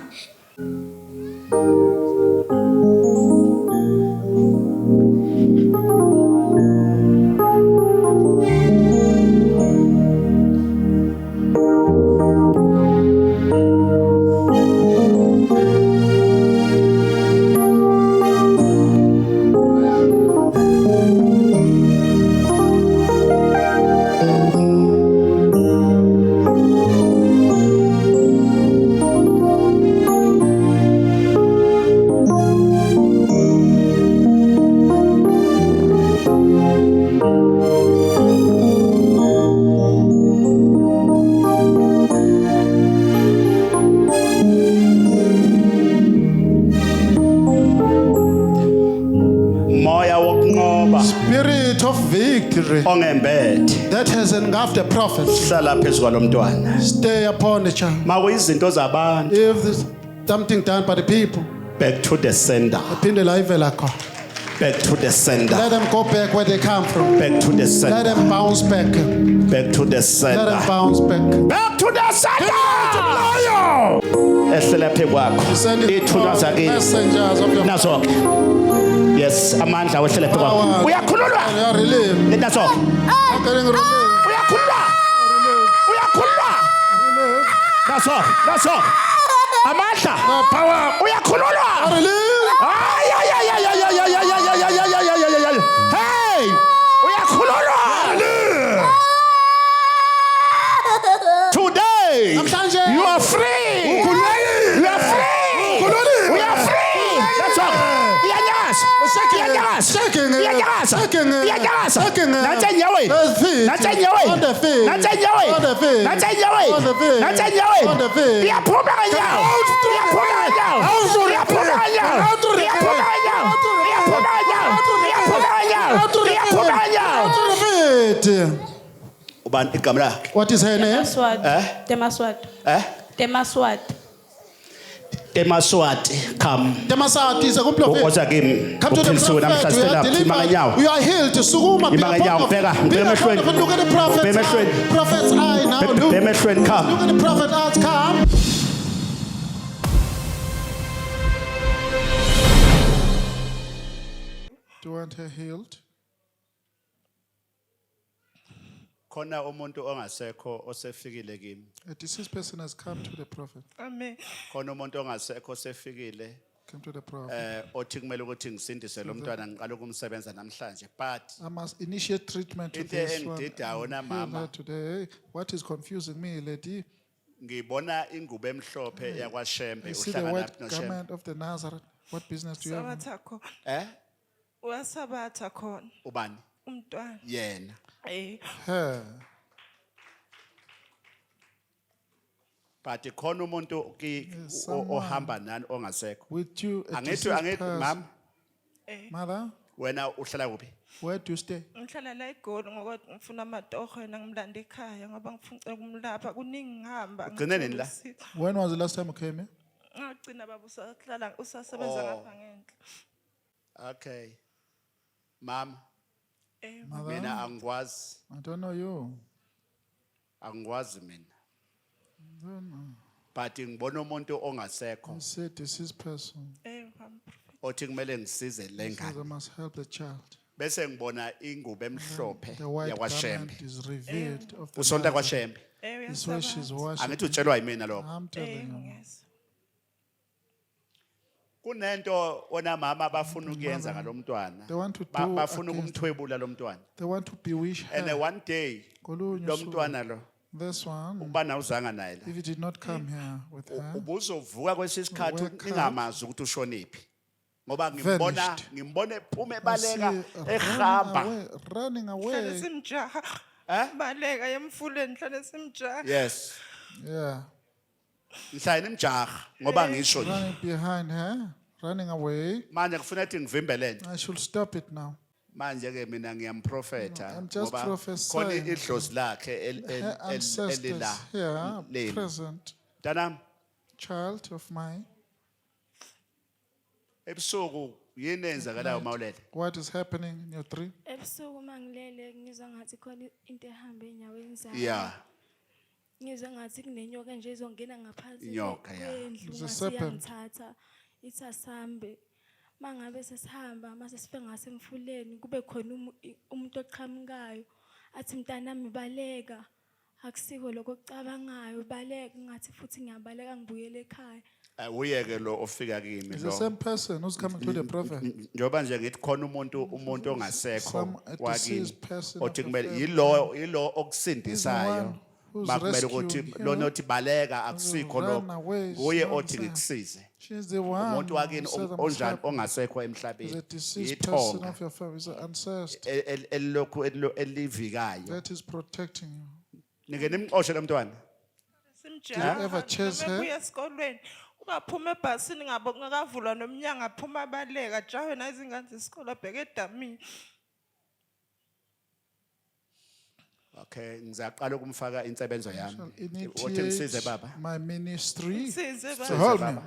moya wokunqoba Spirit of victory ongembethe that has engulfed the prophet. hlala phezulu kwalomntwana Stay upon the child. makuyizinto zabantu If there's something done by the people, back to the sender phinde la ivela khona. back to the sender Let them go back where they come from. back to the Let sender them bounce back. back to the Let them sender bounce back. back to the sender ehlela phe kwakho Send it ithunywa all zakini messengers of your nazo ke yes amandla wehlela phe kwakho power. uyakhululwa You are relieved. nazo I'm getting relieved. uyakhululwa uyakhululwa nazo amandla The power. uyakhululwa Relieved. ay ay ay ay ay ay ay ay ay ay ay ay ay ay ay hey uyakhululwa today Namhlanje. you are free you are free we are free that's all iyanyasa iyanyasa Shaking. iyanyasa Shaking. iyanyasa Shaking. nathe enyaweni The feet. nathe enyaweni On the feet. nathe enyaweni On the feet. nathe enyaweni On the feet. nathe enyaweni On the feet. iyaphuma ngenyawo iyaphuma ngenyawo iyaphuma ngenyawo iyaphuma ngenyawo iyaphuma ngenyawo iyaphuma ngenyawo iyaphuma ngenyawo Feet. ubani igama lakhe What is her name? Temaswati. eh Temaswati. emaswati come Demasati sekumprofeti. ukoza kimi Come to the uphilisiwe prophet. namhlanje You stand are up ima delivered. ngenyawo You are healed. Sukuma. Be Ima ngenyawo, upon bheka, the- be bheka upon the- emehlweni. Look at the prophet's Bheka eye. emehlweni. Prophet's eye now. Look. bhema emehlweni Look come at the prophet's eyes. Come. Do you want her healed? khona umuntu ongasekho osefikile kimi. A deceased person has come to the prophet. Amen. Khona umuntu ongasekho osefikile Come to the prophet. othi kumele ukuthi ngisindise lo mntwana ngiqala ukumsebenza namhlanje. But I must initiate treatment to into this one. engididayo na and heal mama her today. What is confusing me, lady? ngibona ingubo emhlophe yakwaShembe I see the uhlangana white noShembe. garment of the Nazareth. What business do you have? Sabatha khona. Uyasabatha khona. Ubani? Umntwana. Yena. Her. But khona umuntu ohamba nani ongasekho. With you, a Angithi deceased angithi person. mama Mother, wena uhlala kuphi? where do you stay? Ngihlala la eGoli ngoba ngifuna amatoho yena ngimlanda ekhaya ngoba ngifuna ukumlapha kuningi ngihamba. Ugcine nini la? When was the last time you came here? Ngagcina baba usahlala usasebenza ngapha ngendle. Okay. Mama Mother, mina angikwazi I don't know you. angikwazi mina. I don't know. But ngibona umuntu ongasekho You say deceased person. Mama. othi kumele ngisize He says I lengane. must help the child. Bese ngibona ingubo emhlophe The white yakwaShembe. garment is revealed of the Usonta Nazareth. kwaShembe. This way she's washing. Angithi utshelwa yimina lokho. I'm telling you. Yes. Kunento onamama abafuna ukuyenza ngalomntwana. They want to do Bafuna against- ukumthwebula lo mntwana. They want to bewitch And her. one day Kolunye lo usuku. mntwana lo This one, ubana uzanga naye la. if he did not come here with her, Ubuzovuka kwesisikhathi Wake up. ningamazi ukuthi ushonephi. Ngoba Vanished. ngimbona ephuma I ebaleka see ehamba. running Hlale away. simjaha. Baleka emfuleni hlale simjaha. Yes. Yeah, Ngihlala nimjaha ngoba ngisho nje. running behind her, running away. Manje kufanele ukuthi ngivimbe lento. I should stop it now. Manje ke mina ngiyamprofeta I'm just ngoba prophesying. khona idlozi lakhe Her ancestors elila. here, leli. present, Mntanami child of mine. ebusuku yini enzakalayo mawulele? What is happening in your dream? Ebusuku mangilele ngizwa ngathi khona into ehamba enyaweni zami. Yeah. Ngizwa ngathi kunenyoka nje izongena ngaphansi Inyoka, yeah. kwendlu It's a ngase serpent. yangithatha ithi asambe. Mangabe sesihamba mase sifike ngasemfuleni kube khona umuntu oqhamukayo athi mntanami baleka akusiko lokho okucabangayo baleka ngathi futhi ngiyabaleka ngibuyele ekhaya. Uyeke lo ofika kimi It's the lo. same person who's coming to the prophet. Njoba nje ngithi khona umuntu ongasekho A wakini deceased person othi of the kumele family. yilo okusindisayo. He's the one who's Makumele ukuthi rescuing lona you. othi baleka akusikho Run lo. away, Uye it's not othi there. ngikusize. She's the one Umuntu wakini who said I must onjani help. ongasekho Is a emhlabeni. deceased person Ithonga of your family. Is an ancestor elokhu elivikayo. that is protecting you. Nike nimxoshe lo mntwana. Simjaha. Did you ever chase her? Ubuya esikolweni. Ungaphuma ebhasini ngabo ngakavulwa nomnyango aphuma abaleka jawe na izingane zesikole abheke edamini. Okay, ngizaqala ukumfaka insebenzo yami. Uthi Initiate ngisize baba. my ministry. Ngisize So baba. hold me. Baba.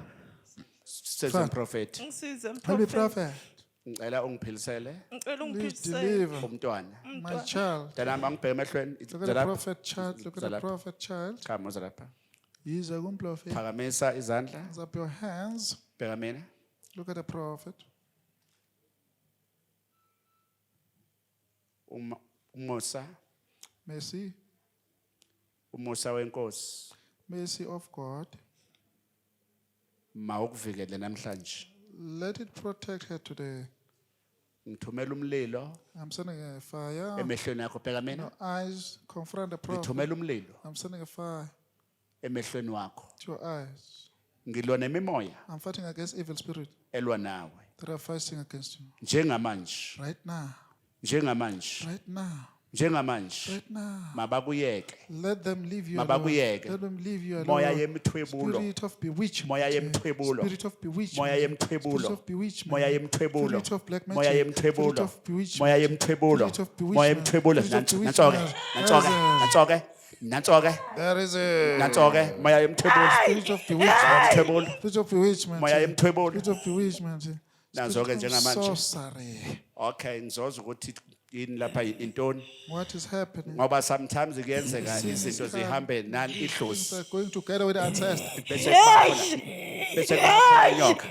Size Fine. prophet. Ngisize Holy mprofeti. prophet, Ngicela ungiphilisele Ngicela please ungiphisele. deliver umntwana. my child. Mntanami angibheke emehlweni. Look at the Zalapha. prophet child. Look at the Zalapha. prophet child. Come uzalapha. He's a good prophet. Phakamisa izandla. Raise up your hands. Bheka mina. Look at the prophet. Umusa, Mercy. umusa wenkosi. Mercy of God. Mawukuvikele namhlanje. Let it protect her today. Ngithumela umlilo I'm sending a fire. emehlweni yakho bheka In mina. your eyes, confront the prophet. Ngithumela umlilo I'm sending a fire emehlweni wakho. to your eyes. Ngilwa nemimoya I'm fighting against evil spirit elwa nawe. that are fighting against you. Njengamanje, Right now. njengamanje, Right now. njengamanje. Right now. Mabakuyeke. Let them leave you alone. Mabakuyeke. Let them leave you Moya alone. yemthwebulo. Spirit of bewitchment. Moya yemthwebulo. Spirit of bewitchment. Moya yemthwebulo. Spirit of bewitchment. Moya yemthwebulo. Spirit of black Moya magic. yemthwebulo. Spirit of bewitchment. Moya yemthwebulo. Spirit of bewitchment. Moya yemthwebulo. Spirit of Nansoke, bewitchment. nansoke, nansoke, There is a nansoke. Moya yemthwebulo. spirit of bewitchment. Yemthwebulo. Spirit of bewitchment. Moya yemthwebulo. Spirit of bewitchment. Nanzo-ke Spirit of njengamanje. sorcery. Okay, ngizoza ukuthi yini lapha intoni What is happening? ngoba sometimes kuyenzeka Things izinto come. zihambe nani Things idlozi are going together with the ancestors. bese kuba khona inyoka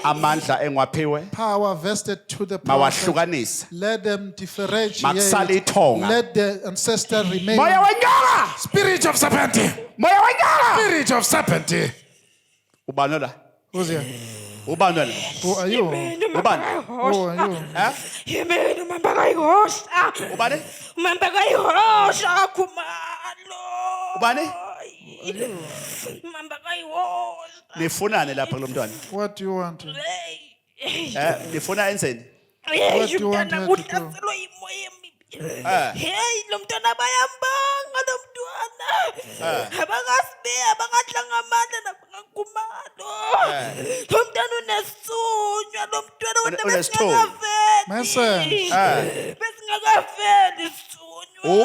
amandla engwaphiwe Power vested to the prophet. mawahlukanisa Let them differentiate. Makusale ithonga. Let the ancestor remain. moya wenyanga Spirit of serpent. moya wenyanga Spirit of serpent. ubani la Who's here? ubani la Who are you? ubani Who are you? Yimini umamba kayihosha. ubani Umamba kayihosha khumalo. ubani Umamba kayihosha. nifunane lapha kulomntwana What do you want? nifuna enzeni What do you want her to do? Uhlaselwe yimoya emibi. Hey, lo mntwana bayambanga lo mntwana. Abakasibe abakadlanga amandla nabakhumalo. Lo mntwana unesunywa lo mntwana wena Unesithunywa. Message. besingakaveli isunywa.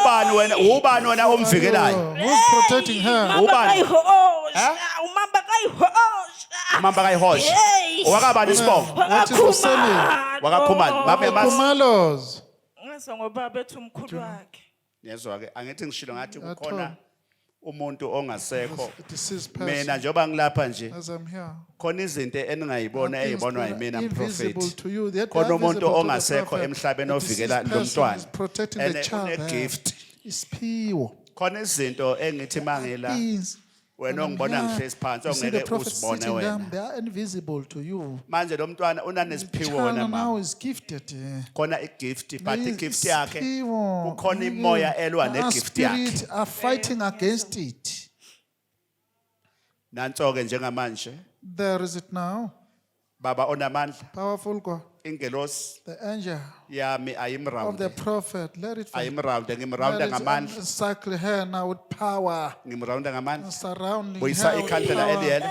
ubani wena omvikelayo Who's protecting her? Umamba Ubani? kayihosha. Umamba kayihosha. umamba kayihosha Hey. owakabani isibongo What is the selling? wakakhumani babe mas Kumalos. Ngizwa ngoba bethu umkhulu wakhe. yezwa ke angithi ngishilo ngathi At kukhona home. umuntu ongasekho Deceased mina person. njengoba ngilapha nje As I'm here. khona izinto eningayibona Things ezibonwa that are yimina invisible prophet to you. They are khona umuntu visible to the ongasekho prophet. emhlabeni The ovikela deceased lo person mntwana is protecting and the child there. gift Isphiwo. khona izinto engithi mangila Things. wena ongibona ngihlezi phansi You see the ongeke prophet usibone sitting wena down, they are invisible to you. manje lo mntwana The unanesiphiwo child wena now mama is gifted. khona igift but There is igift yakhe isphiwo. kukhona imoya elwa Our negift yakhe spirit are fighting against it. nanso ke njengamanje There is it now. baba onamandla Powerful God. ingelosi The angel yami of ayimround the prophet. Let it fight. ayimround ngimrounda ngamandla Encircle her now with power. ngimrounda ngamandla Surrounding buyisa her with ikhandlela power. eliyelo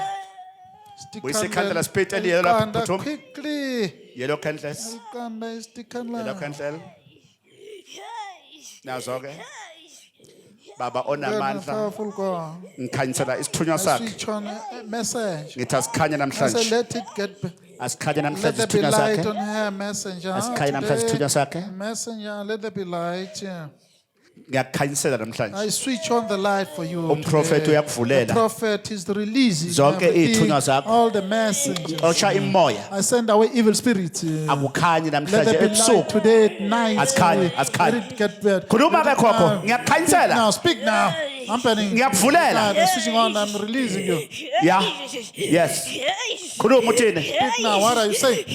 Stick buyisa candle. ikhandlela spirit eliyelo lapha Iqanda phuthuma quickly. yellow candles Iqanda istick yellow candle. candle nazo ke baba Very onamandla powerful God. ngikhanyisela isithunywa I sakhe switch on a message. ngithi asikhanye I say, namhlanje let it get. asikhanye Let namhlanje there be isithunywa light sakhe on her messenger. Asikhanye namhlanje isithunywa sakhe. Today, messenger, let there be light. ngiyakukhanyisela namhlanje I switch on the light for you. Umprofeti today. uyakuvulela. The prophet is releasing Zonke everything, iy'thunywa zakho. all the messengers. osha imoya I send away evil spirits. akukhanyi Let namhlanje there be light ebusuku today at night. Asikhanye, asikhanye. Let it get better. Khuluma ke khokho, Now, ngiyakukhanyisela. speak now. I'm penning. Ngiyakuvulela. I'm switching on. I'm releasing you. ya yes khuluma uthini Speak now. What are you saying?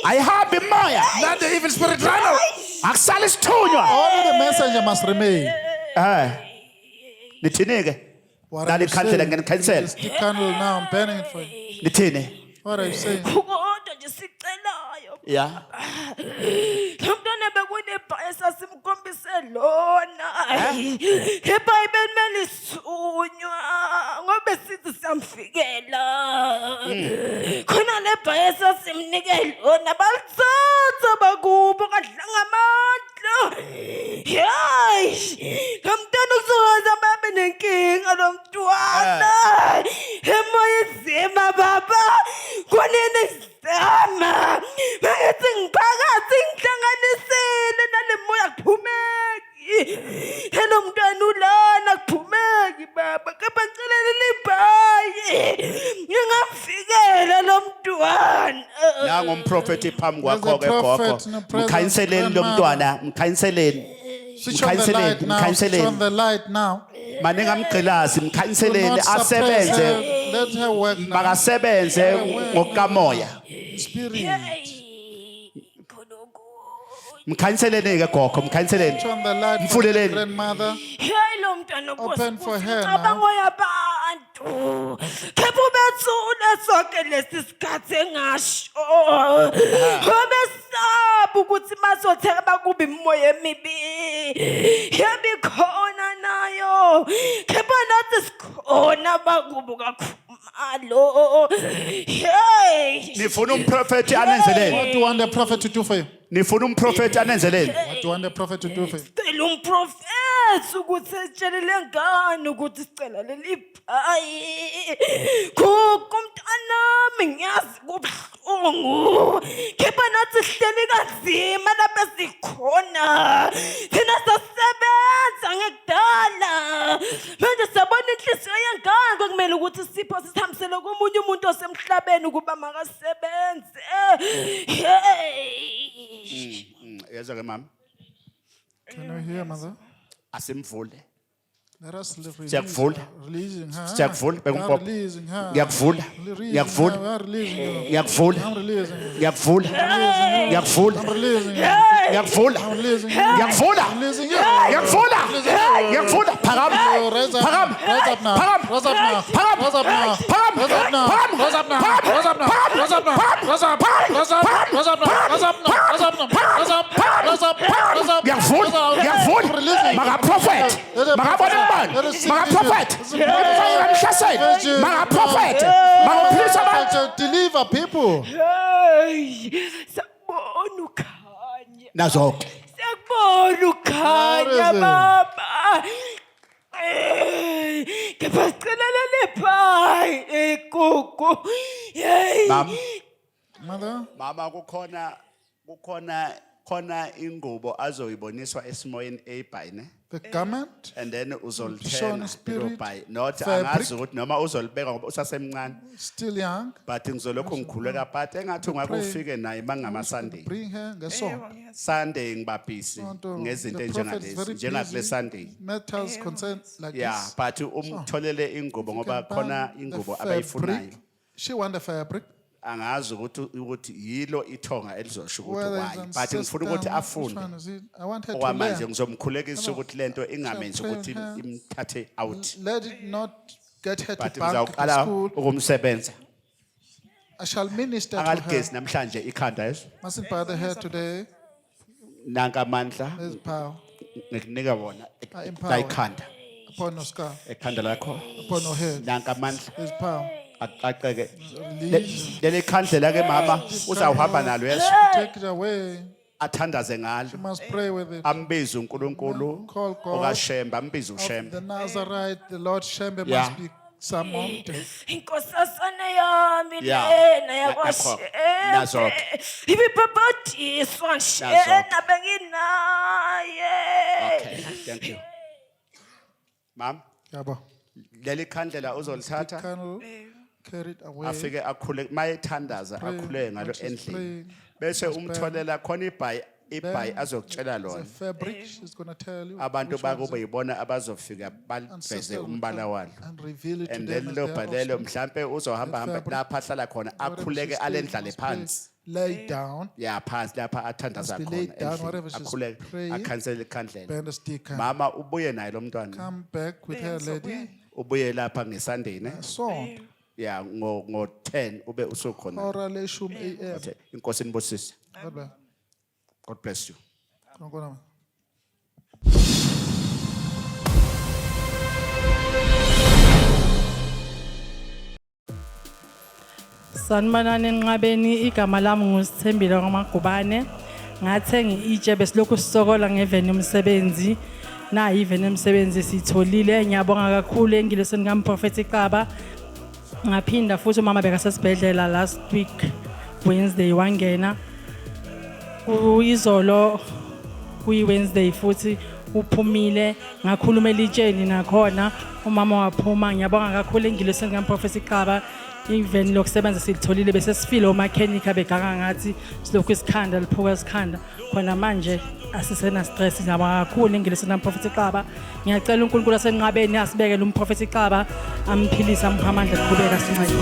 ayihambi imoya Let the evil spirit run out. akusala isithunywa Only the messenger must remain. nithini ke What are you nalikhandlela saying? ngiyanikhanyiselwa It's the candle now. I'm burning it for you. nithini What are you saying? Kodwa nje sicelayo. ya Lo mntwana bekunebhayi sasimkhombise lona. Ebhayibhelini melisunywa ngoba sithi siyamfikela. Khona le bhayi sasimnike lona balithatha bakubo kadlanga amandla. Hayi! Kamntwana kuzoza babe nenkinga lo mntwana. Emoya izima baba. Konene izama. Bayathi ngiphakathi ngihlanganisile nale moya kuphumeki. Hello mntwana ulana kuphumeki baba. Kepha ngicelele libhayi. Ngingamfikela lo mntwana. nangu umprofeti phambi There's kwakho a ke prophet gogo in the presence mkhanyiseleni of lo my mntwana mkhanyiseleni Switch on the light now. Switch on the light now. maningamgqilazi Do mkhanyiseleni not suppress her. asebenze Let her work now. makasebenze ngokukamoya Spirit. mkhanyiseleni ke gogo mkhanyiseleni Switch on the light for Mfuleleni. the grandmother. Hayi lo mntwana Open for her now. cabango yabantu. Kepha ubethule sonke lesi sikhathi engasho. Obesaba ukuthi masotheka bakuba imoya emibi. Yabikhona nayo. Kepha nathi sikhona bakubo kakhumalo. Hey! nifuna umprofeti anenzeleni What do you want the prophet to do for you? nifuna umprofeti anenzeleni What do you want the prophet to do for you? Cela umprofeti ukuthi etshelele ngani ukuthi sicela leli bhayi. Khokho mntanami ngiyazi kubuhlungu. Kepha nathi sihleli kanzima lapha sikhona. Thina sasebenza ngekudala. Manje sabona inhliziyo uba makasebenze. Hey. Yezwa ke mama, Can you hear, mother? asimvule. Let us Siyakuvula. releasing her. Siyakuvula, bheka I'm umpopho. releasing her. Ngiyakuvula. Releasing Ngiyakuvula. her. I'm releasing her. Ngiyakuvula. I'm releasing her. Ngiyakuvula. Ngiyakuvula. I'm releasing her. Ngiyakuvula. I'm releasing her. Ngiyakuvula. I'm releasing her. Ngiyakuvula. Ngiyakuvula. Phakama. Raise up, Phakama. raise up now. Phakama. Raise up now. Phakama. Raise up now. Phakama. Raise up now. Phakama. Raise up now. Phakama. Raise up now. Raise up now. Raise up. Raise up. Raise up now. Raise up now. Raise up now. Raise up. Raise up. Raise up. Ngiyakuvula. Ngiyakuvula. Maka-prophet. Makabona ubani. Maka-prophet. Maka-fire emhlaseni. Maka-prophet. Maka-philisa abantu. To deliver people. Sakubona ukhanya. Nazo-ke. Sakubona ukhanya Where is it? baba. Kepha sicelela lephayi ekuku. Hey. Mama. Mother, Mama khona ingubo azoyiboniswa esimoyeni eyibhayine. the garment, And then Shona uzolithenga spirit, lelo bhayi. Not fabric. angazi ukuthi noma uzolibeka ngoba usasemncane. still young. But ngizolokhu ngikhuleka but engathi ungake ufike naye mangama Sunday. Bring her. Guess so. Sunday ngiba busy ngezinto enjengalezi njengakule Sunday. Matters concern like Yeah, this. but umtholele ingubo ngoba Can khona buy ingubo the abayifunayo. fabric. She want the fabric. Angazi ukuthi yilo ithonga elizosho ukuthi Whether why. it's But ngifuna ukuthi which afunde. one is it? I want her to Okwamanje learn. ngizomkhulekisa ukuthi lento ingamenzi Train ukuthi her. imthathe out. Let it not get her to But bank to ngizawuqala school. ukumsebenza. I shall minister to Akaligezi her. namhlanje ikhanda yeso. Mustn't bother her today. Nanka amandla There's power ngikunika wona I empower. la ikhanda. upon no scar, Ekhanda lakho upon no head. nanka amandla There's power. aqaqeke. Release. Leli khandlela ke mama uzawuhamba nalo yeso. Take it away. Athandaze ngalo. You must pray with it. Ambize uNkulunkulu Call God. okaShemba ambize Of uShemba. the Nazarite, the Lord Shembe Yeah. must be summoned. Inkosasana yami Yeah. lena Yakho. Nazo. yakwaShembe ibibhabhodiswa Nazo. nshena benginaye. Okay, thank you. Mom, Yabo. leli khandlela uzolithatha Candle carried away. afike akhule mayethandaza akhule ngalo She's endlini. praying. Bese umtholela khona ibhayi azokutshela The lona. fabric, she's going to tell you. Abantu which one is bakube it. yibona abazofika baveze Ancestors will umbala come walo. and reveal it to And them then as lo their bhalelo offspring. mhlambe uzohamba hamba fabric, lapha ahlala khona Whatever akhuleke she's alendlale praying must phansi. be laid down, Ya phansi lapha athandaza Must be laid khona down, endlini. whatever she's Akhuleke praying. akhansele ikhandlela. bend a stick, and Mama ubuye naye lo mntwana. come back with her lady. Ubuye lapha ngeSunday ne? Song. Ya ngo 10 ube usukhona. Orale shum AM. Inkosi inibusise. God bless. God bless you. Ngona. Sanibonani enqabeni, igama lami nguSithembile kwaMagubane. Ngathenga itshe besilokhu sisokola ngeveni yomsebenzi. Na iveni yomsebenzi sitholile. Ngiyabonga kakhulu engilosini kaMprophet Xaba. Ngaphinda futhi umama bekasesibhedlela last week Wednesday wangena. Uyizolo kuyi-Wednesday futhi uphumile ngakhuluma elitsheni nakhona umama waphuma. Ngiyabonga kakhulu engilosini kaMprophet Xaba. Even lokusebenza silitholile bese sifile omakhenika begaka ngathi silokhu isikhanda liphuka isikhanda khona manje asisena stress. Ngiyabonga kakhulu engilosini kaMprophet Xaba. Ngiyacela uNkulunkulu asenqabeni asibekele uMprophet Xaba amphilisa amupha amandla kuqhubeka sincede.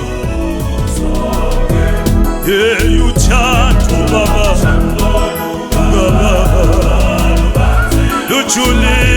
Hey, uthando baba, baba, lujuli